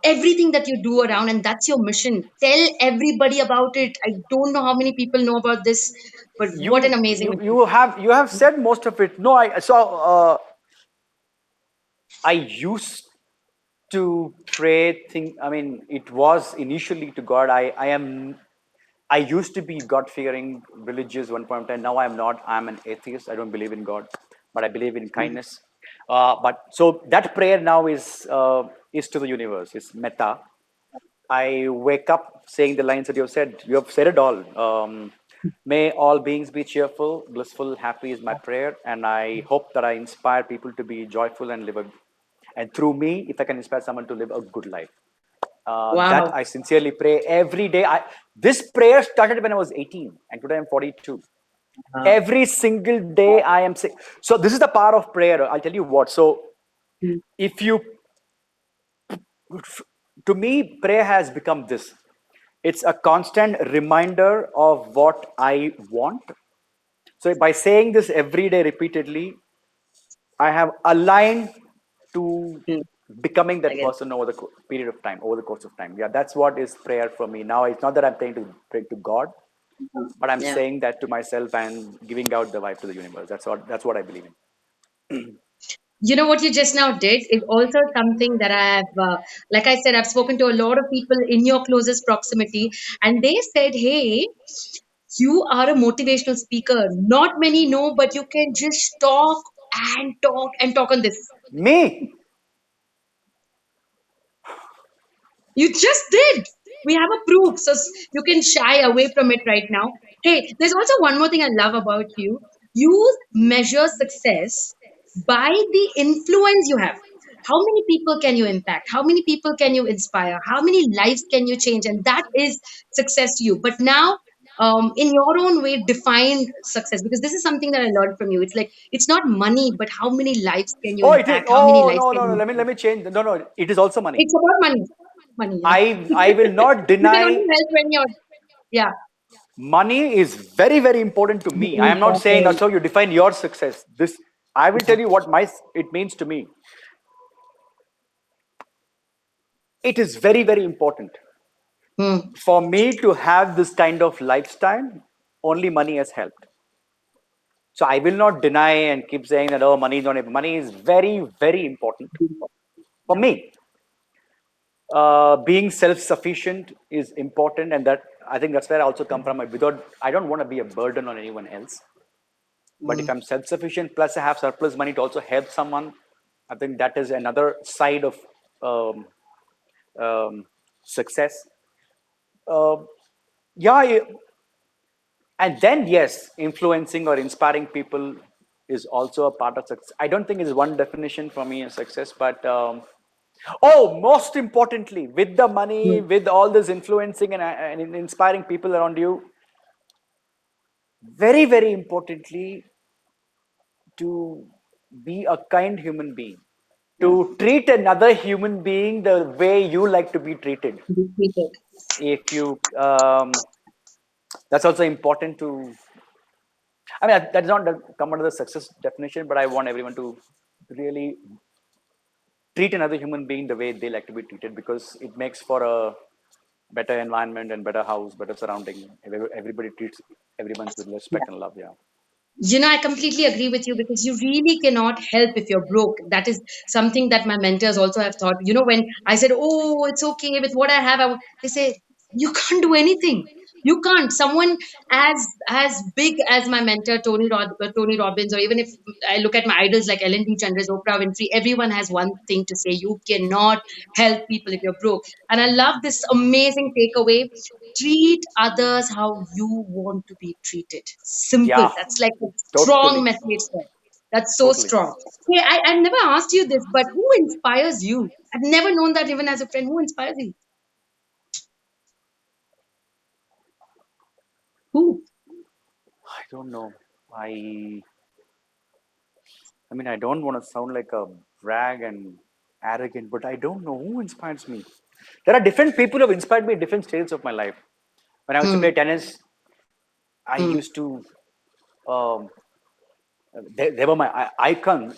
everything that you do around, and that's your mission. Tell everybody about it. I don't know how many people know about this, but what an You amazing you mission. you have said most of it. No, I saw. I used to pray. Think. I mean, it was initially to God. I am. I used to be God fearing, religious one point in time. Now I'm not. I'm an atheist. I don't believe in God, but I believe in Mm, kindness. But so that prayer now is to the universe. It's metta. I wake up saying the lines that you have said. You have said it all. May all beings be cheerful, blissful, happy is my prayer, and I hope that I inspire people to be joyful and and through me, if I can inspire someone to live a good life. That wow. I sincerely pray every day. This prayer started when I was 18, and today I'm 42. Wow. Every single day I am sick. So this is the power of prayer. I'll tell you what. So Mm, if you, to me, prayer has become this. It's a constant reminder of what I want. So by saying this every day repeatedly, I have aligned to mm, becoming I that get it. person over the period of time, over the course of time. Yeah, that's what is prayer for me. Now it's not that I'm praying to God, but I'm Yeah. saying that to myself and giving out the vibe to the universe. That's what I believe in. You know what you just now did is also something that I have, like I said, I've spoken to a lot of people in your closest proximity, and they said, hey, you are a motivational speaker. Not many know, but you can just talk and talk and talk on this. Me, You just did. We have a proof, so you can shy away from it right now. Hey, there's also one more thing I love about you. You measure success by the influence you have. How many people can you impact? How many people can you inspire? How many lives can you change? And that is success to you. But now, in your own way, define success, because this is something that I learned from you. It's like it's not money, but how many lives can you oh, it is. impact? How many Oh, lives no, can no, no. you Let impact? me change. No, no. It is also money. It's about money. Money, yeah. I will not You can only deny. help when you're, yeah. Money is very, very important to me. I Very am not saying, important. so you define your success. This, I will tell you what my it means to me. It is very, very important Hmm. for me to have this kind of lifestyle. Only money has helped. So I will not deny and keep saying that, oh, money is not. Money is very, very important for Yeah. me. Being self-sufficient is important, and that I think that's where I also come from. Without, I don't want to be a burden on anyone else. But if Hmm. I'm self-sufficient plus I have surplus money to also help someone, I think that is another side of um, um, success. Uh, yeah, And then, yes, influencing or inspiring people is also a part of success. I don't think it's one definition for me of success, but oh, most importantly, with the money, Mm. with all this influencing and inspiring people around you, very, very importantly, to be a kind human being, Yeah. to treat another human being the way you like to be treated. Repeat it. If you, that's also important to. I mean, that does not come under the success definition, but I want everyone to really treat another human being the way they like to be treated because it makes for a better environment and better house, better surrounding. Everybody treats everyone with respect and love. Yeah. I completely agree with you because you really cannot help if you're broke. That is something that my mentors also have thought. When I said, "Oh, it's okay with what I have," they say, "You can't do anything. You can't." Someone as big as my mentor Tony Robbins, or even if I look at my idols like Ellen DeGeneres, Oprah Winfrey, everyone has one thing to say: you cannot help people if you're broke. And I love this amazing takeaway: treat others how you want to be treated. Simple. Yeah. That's like a strong Totally. message there. That's so Totally. strong. Hey, I've never asked you this, but who inspires you? I've never known that even as a friend. Who inspires you? Who? I don't know. I I mean, I don't want to sound like a brag and arrogant, but I don't know who inspires me. There are different people who have inspired me at different stages of my life. When I used to Hmm. play tennis, I Hmm. used to. Um, they were my icons.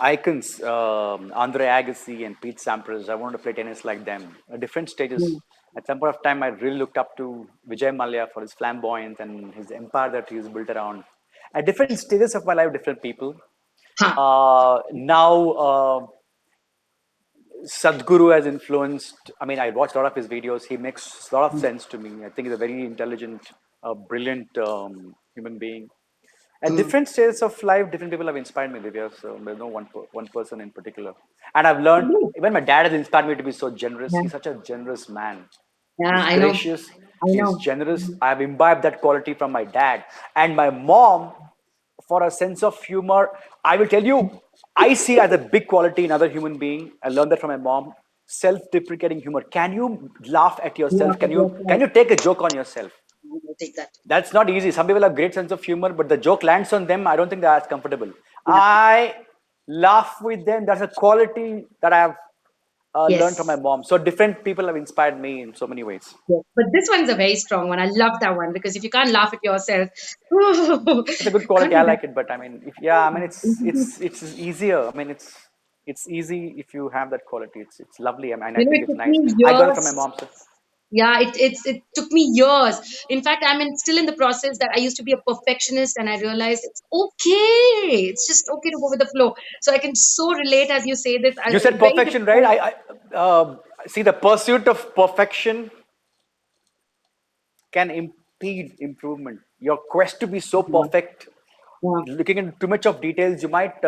Andre Agassi and Pete Sampras. I wanted to play tennis like them. At different stages. Hmm. At some point of time, I really looked up to Vijay Mallya for his flamboyance and his empire that he's built around. At different stages of my life, different people. Ha. Now Sadhguru has influenced. I mean, I watched a lot of his videos. He makes a lot of Hmm. sense to me. I think he's a very intelligent, brilliant human being. At Hmm. different stages of life, different people have inspired me, Divya. So there's no one person in particular. And I've learned, even my dad has inspired me to be so generous. Yeah. He's such a generous man. Yeah, He's I know. gracious. I He's know. generous. I've imbibed that quality from my dad. And my mom, for a sense of humor, I will tell you, I see as a big quality in other human being. I learned that from my mom. Self-deprecating humor. Can you laugh at Yeah, yourself? but Can you take a joke on yourself? I'll take that. That's not easy. Some people have great sense of humor, but the joke lands on them. I don't think they're as comfortable. Yeah. I laugh with them. That's a quality that I have learned from my Yes. mom. So different people have inspired me in so many ways. Yes. But this one's a very strong one. I love that one because if you can't laugh at yourself, It's a good can't quality. I do that. like it. But I mean, if, yeah, I mean, it's easier. I mean, it's easy if you have that quality. It's lovely. I mean, I think It it's took nice. me I got it from my years. mom. So Yeah, it took me years. In fact, still in the process that I used to be a perfectionist, and I realized it's okay. It's just okay to go with the flow. So I can so relate as you say this. you said Very perfection, right? difficult. See the pursuit of perfection can impede improvement. Your quest to be so Yeah, perfect, yeah. looking into too much of details, you might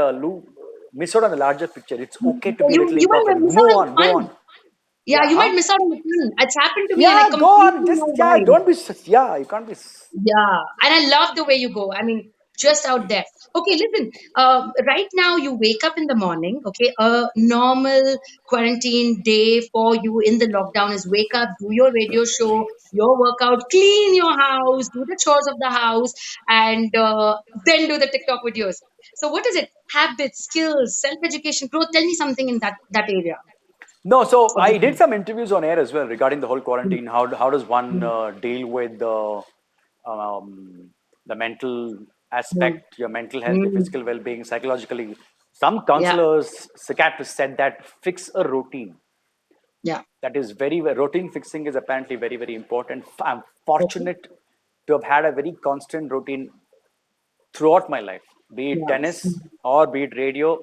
miss out on the larger picture. It's okay to be a You little you might imperfect. miss out Move on the on, go on. fun. Yeah, Yeah, you might huh? miss out on the fun. It's happened to me, and I Yeah, go on. completely Just know yeah, why. don't be. Yeah, you can't be. Yeah, and I love the way you go. Just out there. Okay, listen. Right now, you wake up in the morning. Okay, a normal quarantine day for you in the lockdown is wake up, do your radio show, your workout, clean your house, do the chores of the house, and then do the TikTok videos. So, what is it? Habits, skills, self education, growth. Tell me something in that area. No, so Of I did the- some interviews on air as well regarding the whole Mm, quarantine. How does one mm, deal with um, the mental mm, aspect, your mental health, your mm. physical well-being, psychologically? Some Yeah, counselors, psychiatrists said that fix a routine. yeah. That is routine fixing is apparently very important. I'm Okay. fortunate to have had a very constant routine throughout my life, be it Yeah. tennis or be it radio.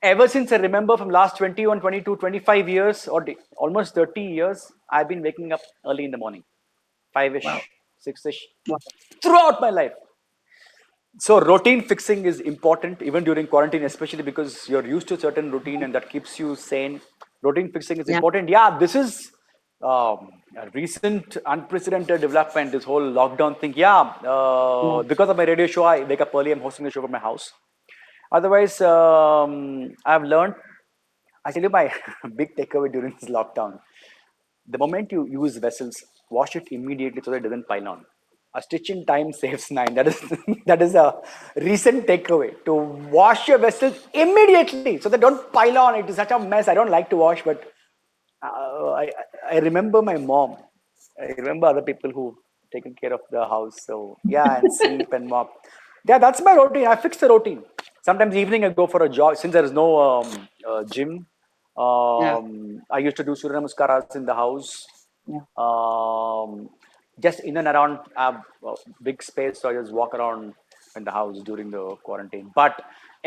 Ever since I remember from last 21, 22, 25 years or almost 30 years, I've been waking up early in the morning, Wow. 5-ish, 6-ish, Wow. throughout my life. So routine fixing is important even during quarantine, especially because you're used to a certain routine and that keeps you sane. Routine fixing is Yeah. important. Yeah, this is A recent unprecedented development, this whole lockdown thing. Yeah, Yeah. because of my radio show, I wake up early. I'm hosting a show from my house. Otherwise, I've learned. I tell you my big takeaway during this lockdown. The moment you use vessels, wash it immediately so that it doesn't pile on. A stitch in time saves nine. That is that is a recent takeaway. To wash your vessels immediately so they don't pile on. It is such a mess. I don't like to wash, but I remember my mom. I remember other people who taken care of the house. So yeah, and sweep and mop. Yeah, that's my routine. I fix the routine. Sometimes evening I go for a jog. Since there is no gym, Yeah. I used to do Surya Namaskaras in the house. Yeah. Um, just in and around big space, so I just walk around in the house during the quarantine. But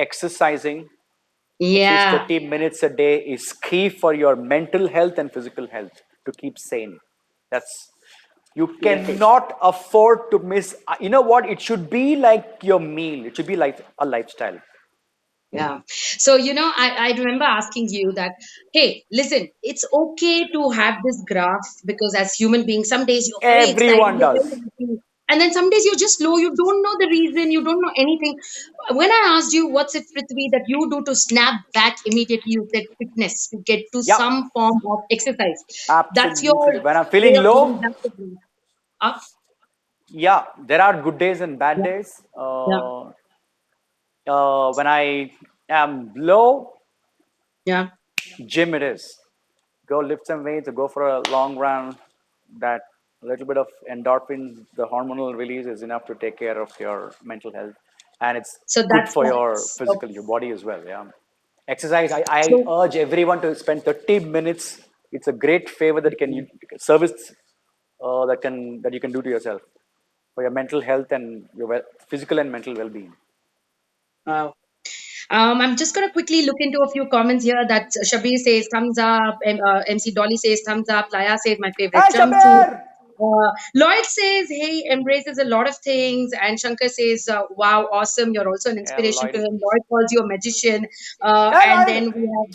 exercising at least Yeah. 30 minutes a day is key for your mental health and physical health to keep sane. That's you Yes. cannot afford to miss. You know what? It should be like your meal. It should be like a lifestyle. Yeah. So, I remember asking you that, hey, listen, it's okay to have this graph because as human beings, some days you're very excited, Everyone you're very does. happy. And then some days you're just low, you don't know the reason, you don't know anything. When I asked you, what's it, Prithvi, that you do to snap back immediately, you said fitness, to get to Yeah, some form of exercise. That's your absolutely. When I'm way feeling of getting low, back to the up. yeah, there are good days and bad Yeah. days. Yeah. When I am low, Yeah. gym it is. Go lift some weights or go for a long run. That little bit of endorphins, the hormonal release is enough to take care of your mental health, and it's So good that's for your that's physical, your body as well. Yeah, exercise. I so urge everyone to spend 30 minutes. It's a great favor that can you service that you can do to yourself for your mental health and your physical and mental well-being. wow. I'm just going to quickly look into a few comments here that Shabir says thumbs up, MC Dolly says thumbs up, Laya says my favorite Hey, jumpsuit. Shabir! Lloyd says, hey, embraces a lot of things. And Shankar says, wow, awesome. You're also an Yeah, inspiration to Lloyd. him. Lloyd calls you a magician. Hey, And Lloyd! then we have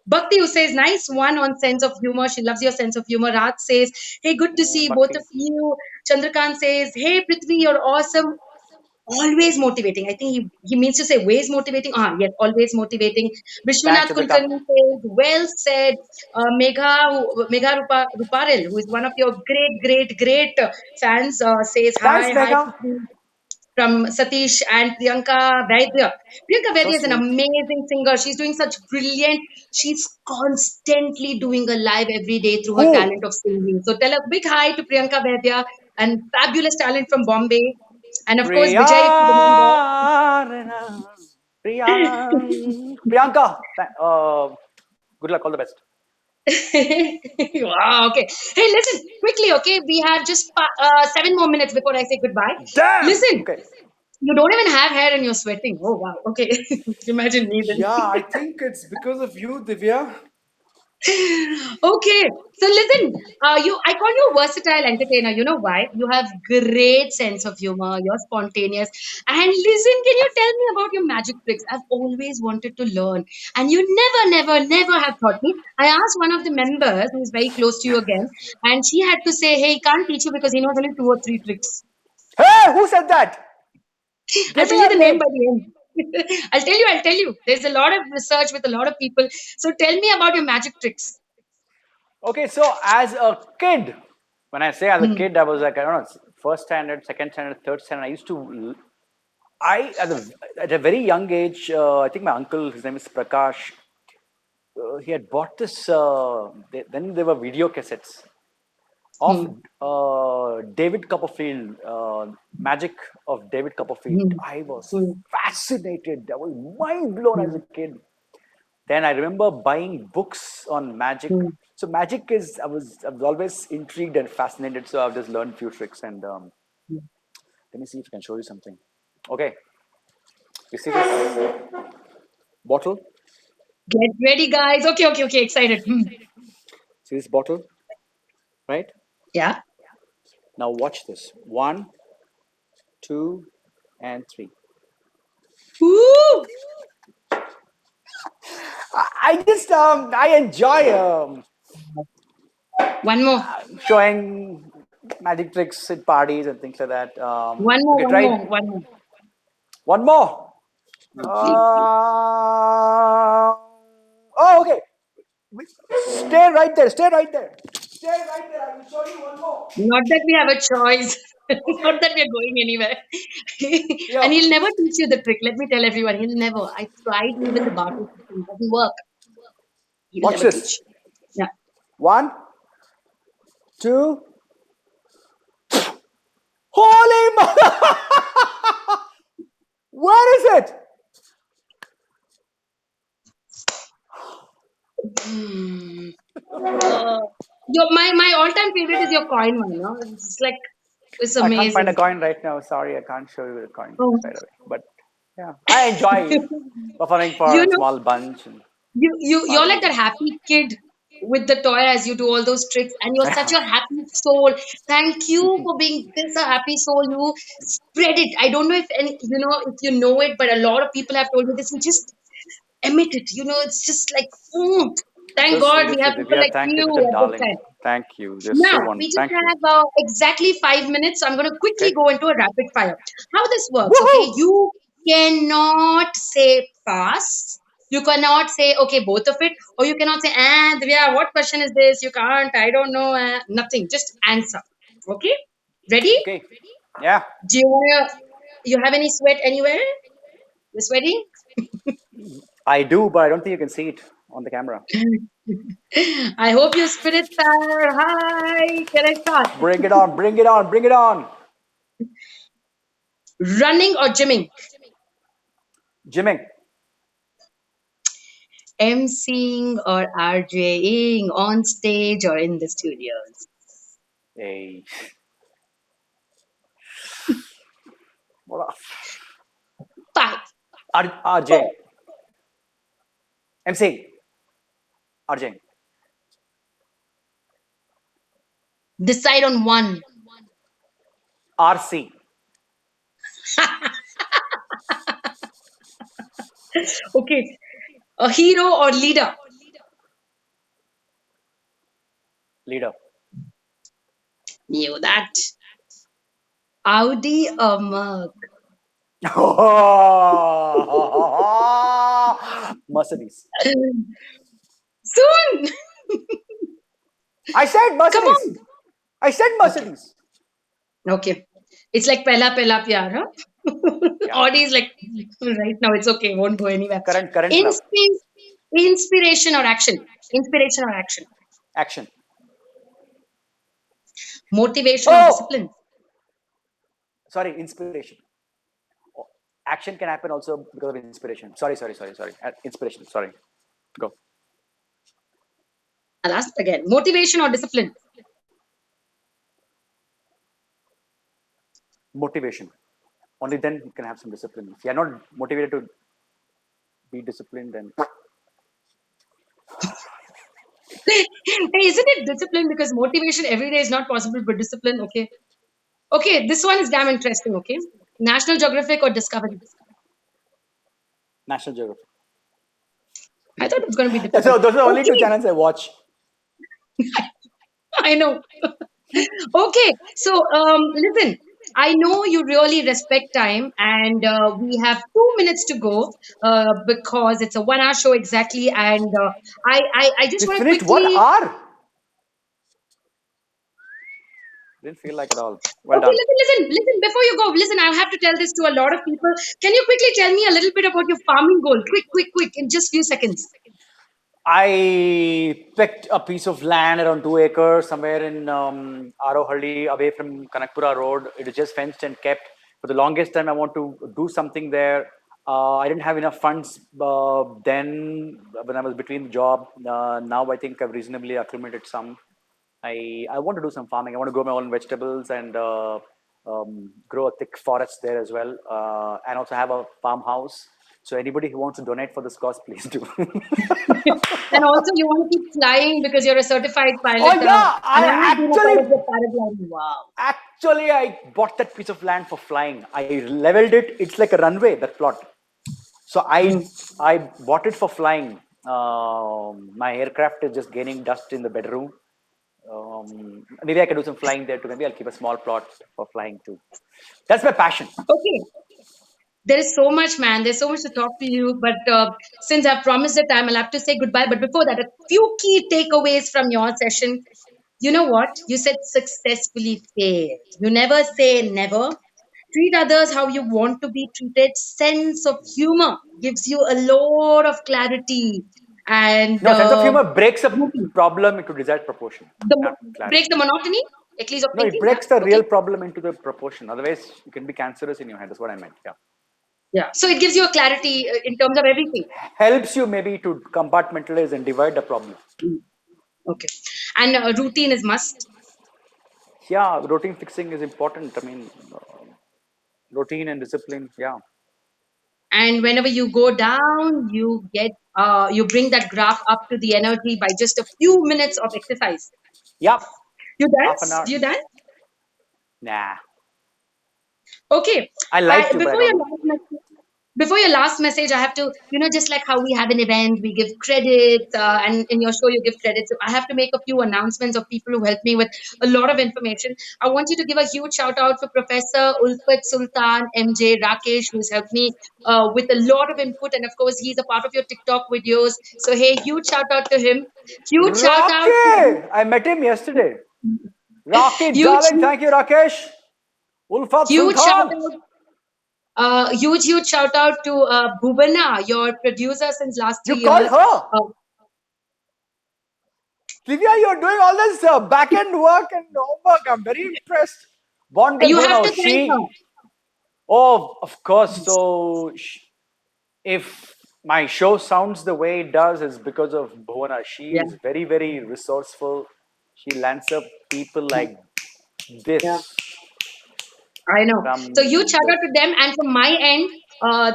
Bhakti who says, nice one on sense of humor. She loves your sense of humor. Raj says, hey, good to see both Bhakti. of you. Chandrakant says, hey, Prithvi, you're awesome. Always motivating. I think he means to say ways motivating. Ah, yes, always motivating. Thanks, Vishwanath Chandrika. Kulkarni says, well said. Megha Ruparel, who is one of your great fans, says Thanks, hi Megha. Prithvi, from Satish and Priyanka Vaidya. Priyanka So Vaidya is an sweet. amazing singer. She's doing such brilliant. She's constantly doing a live every day through her Who? talent of singing. So tell a big hi to Priyanka Vaidya and fabulous talent from Bombay. And of course, Vijay, if you remember. Priya. Priyanka. Good luck. All the best. Wow, okay. Hey, listen, quickly, okay? We have just 7 more minutes before I say goodbye. Damn. Listen, Okay. you don't even have hair and you're sweating. Oh, wow. Okay. Imagine me then. Yeah, I think it's because of you, Divya. Okay. So listen, I call you a versatile entertainer. You know why? You have great sense of humor. You're spontaneous. And listen, can you tell me about your magic tricks? I've always wanted to learn, and you never have taught me. I asked one of the members who is very close to you again, and she had to say, "Hey, he can't teach you because he knows only two or three tricks." Hey, who said that? I'll Give me tell you her the name name. by the end. I'll tell you. There's a lot of research with a lot of people. So tell me about your magic tricks. Okay, so as a kid, when I say as a Hmm. kid, I was like, I don't know, first standard, second standard, third standard. I used to, at a very young age, I think my uncle, his name is Prakash, he had bought this, then there were video cassettes of Hmm. David Copperfield, Magic of David Copperfield. Hmm. I was Hmm. fascinated. I was mind blown as Hmm. a kid. Then I remember buying books on magic. Hmm. So magic is I was always intrigued and fascinated. So I've just learned a few tricks and let me see if I can show you something. Okay, you see this bottle? Get ready, guys. Okay. Excited. Hmm. See this bottle, right? Yeah. Now watch this. One, two, and three. Woo! I just I enjoy One more. showing magic tricks at parties and things like that. One more. Okay, One try more. One more. one more. Please. Oh, okay. Stay right there. Stay right there. Stay right there. I will show you one more. Not that we have a choice. Okay. Not that we are going anywhere. And Here. he'll never teach you the trick. Let me tell everyone. He'll never. I tried even the barter system. Doesn't work. He will Watch never this. teach. Yeah. One, two. Holy mother! Where is it? Hmm. My all-time favorite is your coin one. No? It's like it's I can't find a amazing. coin right now. Sorry, I can't show you the coin Oh. right away. But yeah, I enjoy performing for You a know, small bunch and you're like parties. that happy kid with the toy as you do all those tricks, and you're such a happy soul. Thank you for being this a happy soul. You spread it. I don't know if any, if you know it, but a lot of people have told me this. You just emit it. It's just like, So thank God sweet we of you, have people Divya. like Thank you, you such a at this darling. time. Thank you. You're so Now, one. we just Thank you. have exactly 5 minutes. So I'm going to quickly Okay. go into a rapid fire. How this works, okay? Woohoo! You cannot say pass. You cannot say, okay, both of it. Or you cannot say, Divya, what question is this? You can't. I don't know. Nothing. Just answer. Okay? Ready? Okay. Yeah. Do you have any sweat anywhere? You sweating? I do, but I don't think you can see it on the camera. I hope your spirits are high. Can I start? Bring it on. Bring it on. Bring it on. Running or gymming? Jimming. MCing or RJing on stage or in the studios? Hey. What? Five, RJ. four, MC. RJ. decide on one. RC. Okay, a hero or leader? Leader. Knew that. Audi or Merc? Mercedes. Soon! I said Come Mercedes. on! I said Okay, Mercedes. okay. It's like Pehla Pehla Pyar, huh? Yeah. Audi is like, right now it's okay, won't go anywhere. Current love. Inspi- Inspiration or action? Inspiration or action? Action. Motivation or Oh, discipline? sorry, inspiration. Oh, action can happen also because of inspiration. Sorry. Inspiration. Sorry. Go. I'll ask again. Motivation or discipline? Motivation. Only then you can have some discipline. If you're not motivated to be disciplined, then Hey, isn't it discipline? Because motivation every day is not possible, but discipline, okay. Okay, this one is damn interesting, okay. National Geographic or Discovery? National Geographic. I thought it was going to be Yeah, difficult. so those are the only two Okay, channels I watch. I know. Okay, so listen, I know you really respect time, and we have 2 minutes to go because it's a 1 hour show exactly. And I We just want to finished one quickly. hour. Didn't feel like it all. Well Okay, done. listen. Before you go, listen. I have to tell this to a lot of people. Can you quickly tell me a little bit about your farming goal? Quick, in just few seconds. I picked a piece of land around 2 acres somewhere in Arohalli, away from Kanakpura Road. It is just fenced and kept. For the longest time, I want to do something there. I didn't have enough funds then when I was between the job. Now I think I've reasonably accumulated some. I want to do some farming. I want to grow my own vegetables and grow a thick forest there as well, and also have a farmhouse. So anybody who wants to donate for this cause, please do. And also, you want to keep flying because you're a certified Oh pilot, yeah, and I have been a part of the paragliding. Wow. I bought that piece of land for flying. I leveled it. It's like a runway, that plot. So Mm. I bought it for flying. My aircraft is just gaining dust in the bedroom. Maybe I can do some flying there too. Maybe I'll keep a small plot for flying too. That's my passion. Okay. There is so much, man. There's so much to talk to you. But since I've promised the time, I'll have to say goodbye. But before that, a few key takeaways from your session. You know what? You said successfully failed. You never say never. Treat others how you want to be treated. Sense of humor gives you a lot of clarity and No, sense of humor breaks a beauty. problem into desired proportion, not Breaks clarity. the monotony, at least of No, it thinking. Yeah. breaks the Okay. real problem into the proportion. Otherwise, you can be cancerous in your head. That's what I meant. Yeah. Yeah. So it gives you a clarity in terms of everything. Helps you maybe to compartmentalize and divide the problem. Mm. Okay. And routine is must. Yeah, routine fixing is important. I mean, routine and discipline. Yeah. And whenever you go down, you bring that graph up to the energy by just a few minutes of exercise. Yeah. You Half an dance? hour. You dance? Nah. Okay. I I like to, but I before don't your do. last message, before your last message, I have to, just like how we have an event, we give credits, and in your show you give credits. So I have to make a few announcements of people who helped me with a lot of information. I want you to give a huge shout out to Professor Ulfat Sultan, MJ Rakesh, who's helped me with a lot of input, and of course he's a part of your TikTok videos. So hey, huge shout out to him. Huge shout out to Rocky! I met him yesterday. Rocky, huge, darling. Thank you, Rakesh. Ulfat huge shout Sultan. out. Huge shout out to Bhuvana, your producer since last You 3 years. called her. Uh, Divya, you're doing all this back end work and homework. I'm very impressed. Bongal you have Bhuvana, to thank her. oh, of course. Yes. So if my show sounds the way it does, it's because of Bhuvana. She Yeah, is very, very resourceful. She lands up people yeah, like yeah. this I know. So huge from shout the out to them. And from my end,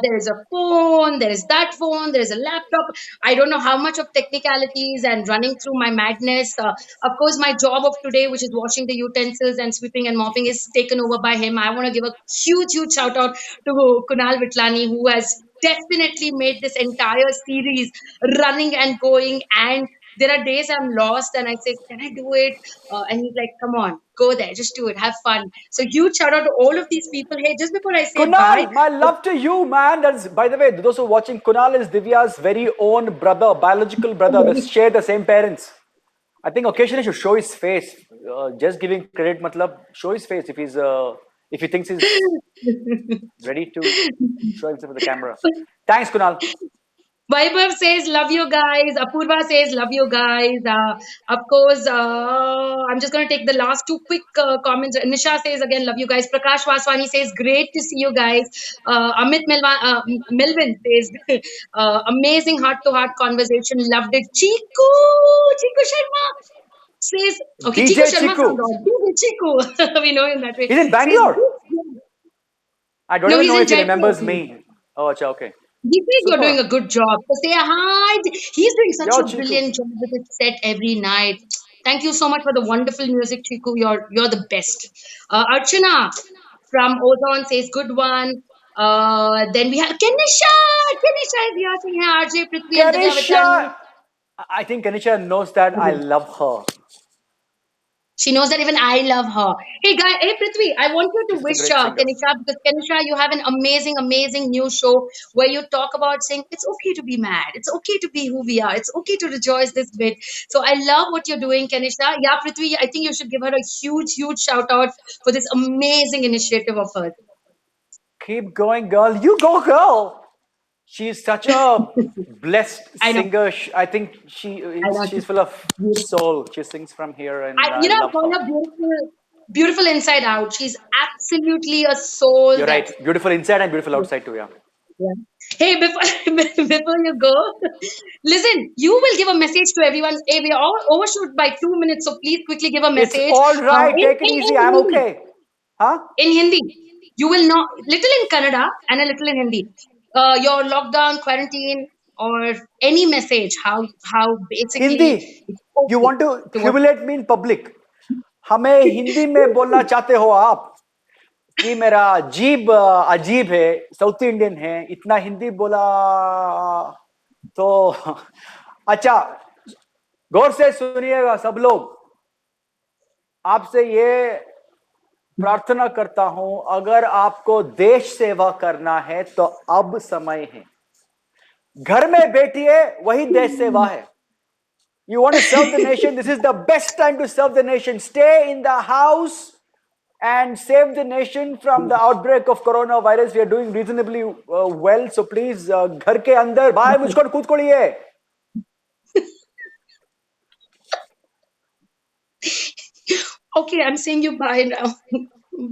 there is a phone, there is that phone, there is a laptop. I don't know how much of technicalities and running through my madness. Of course, my job of today, which is washing the utensils and sweeping and mopping, is taken over by him. I want to give a huge shout out to Kunal Vitlani, who has definitely made this entire series running and going. And there are days I'm lost and I say, can I do it? And he's like, come on, go there, just do it, have fun. So huge shout out to all of these people. Hey, just before I say bye, Kunal, my love to you, man. That's, by the way, those who are watching, Kunal is Divya's very own brother, biological brother. They share the same parents. I think occasionally should show his face. Just giving credit, matlab, show his face if he thinks he's ready to show himself at the camera. Thanks, Kunal. Vaibhav says, love you guys. Apurva says, love you guys. Of course, I'm just going to take the last two quick comments. Nisha says, again, love you guys. Prakash Vaswani says, great to see you guys. Melvin says, amazing heart to heart conversation. Loved it. Chiku Sharma says, okay, Chiku DJ Sharma Chiku. sounds odd. Chiku, we know him that way. He's in Says, Bangalore. I don't no, even he's know in if he Jaipur. remembers me. Oh, acha, okay. He says you're doing Super. a good job. So say hi. He's doing such Yo, a Chiku. brilliant job with his set every night. Thank you so much for the wonderful music, Chiku. You're the best. Archana from Ozone says good one. Then we have Kenisha. Kenisha is here saying hi. RJ Prithvi and Divya Vithalani. Kanisha. I think Kanisha knows that I love her. She knows that even I love her. Hey, guy, hey, Prithvi, I want you to She's a wish great singer. Kenisha because Kenisha, you have an amazing new show where you talk about saying it's okay to be mad, it's okay to be who we are, it's okay to rejoice this bit. So I love what you're doing, Kenisha. Yeah, Prithvi, I think you should give her a huge shout out for this amazing initiative of hers. Keep going, girl. You go, girl. She's such a blessed I know, singer. I think I know. she's full of soul. She sings from here, and I I love call her. her beautiful inside out. She's absolutely a soul You're that. right. Beautiful inside and beautiful outside too. Yeah. Yeah. Hey, before before you go, listen. You will give a message to everyone. Hey, we are all overshoot by 2 minutes, so please quickly give a It's message. all right. In, Take it in, easy. in I'm Hindi, okay. Huh? in Hindi, you will know little in Kannada and a little in Hindi. Your lockdown, quarantine, or any message. How Hindi. basically it's You okay want to to what. humiliate me in public? हमें हिंदी में बोलना चाहते हो आप कि मेरा जीभ अजीब है साउथ इंडियन है इतना हिंदी बोला तो अच्छा गौर से सुनिएगा सब लोग आपसे ये प्रार्थना करता हूं, अगर आपको देश सेवा करना है तो अब समय है। घर में बैठिए, वही देश सेवा है। You want to serve the nation, this is the best time to serve the nation. Stay in the house and save the nation from the outbreak of coronavirus. We are doing reasonably well, so please घर के अंदर भाई मुझको कूद कोड़िए। Okay, I'm saying you bye now.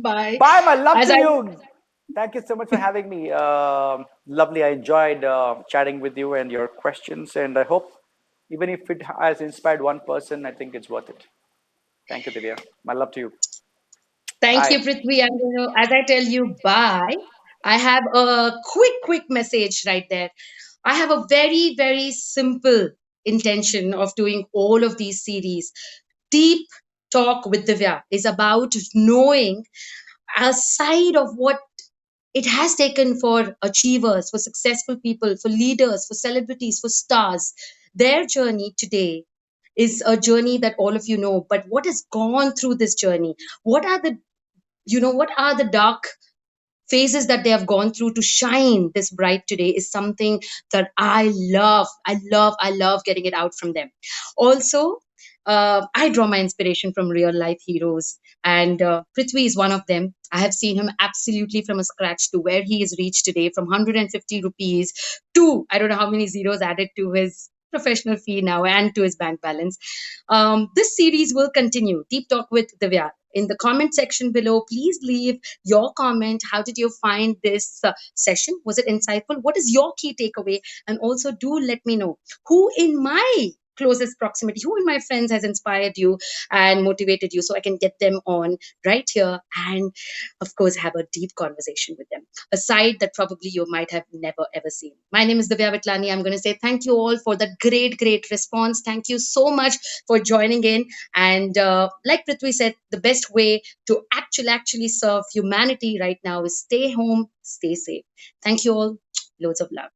Bye. Bye, my love As to I you. Thank you so much for having me. Lovely. I enjoyed chatting with you and your questions, and I hope even if it has inspired one person, I think it's worth it. Thank you, Divya. My love to you. Thank Bye. you, Prithvi. As I tell you bye, I have a quick message right there. I have a very simple intention of doing all of these series. Deep Talk with Divya is about knowing a side of what it has taken for achievers, for successful people, for leaders, for celebrities, for stars. Their journey today is a journey that all of you know, but what has gone through this journey? What are the what are the dark phases that they have gone through to shine this bright today is something that I love getting it out from them. Also, I draw my inspiration from real life heroes, and Prithvi is one of them. I have seen him absolutely from a scratch to where he is reached today, from 150 rupees to I don't know how many zeros added to his professional fee now and to his bank balance. This series will continue. Deep Talk with Divya. In the comment section below, please leave your comment. How did you find this session? Was it insightful? What is your key takeaway? And also, do let me know who in my closest proximity, who in my friends has inspired you and motivated you so I can get them on right here and, of course, have a deep conversation with them. A side that probably you might have never ever seen. My name is Divya Vitlani. I'm going to say thank you all for the great response. Thank you so much for joining in. And like Prithvi said, the best way to actually serve humanity right now is stay home, stay safe. Thank you all. Loads of love.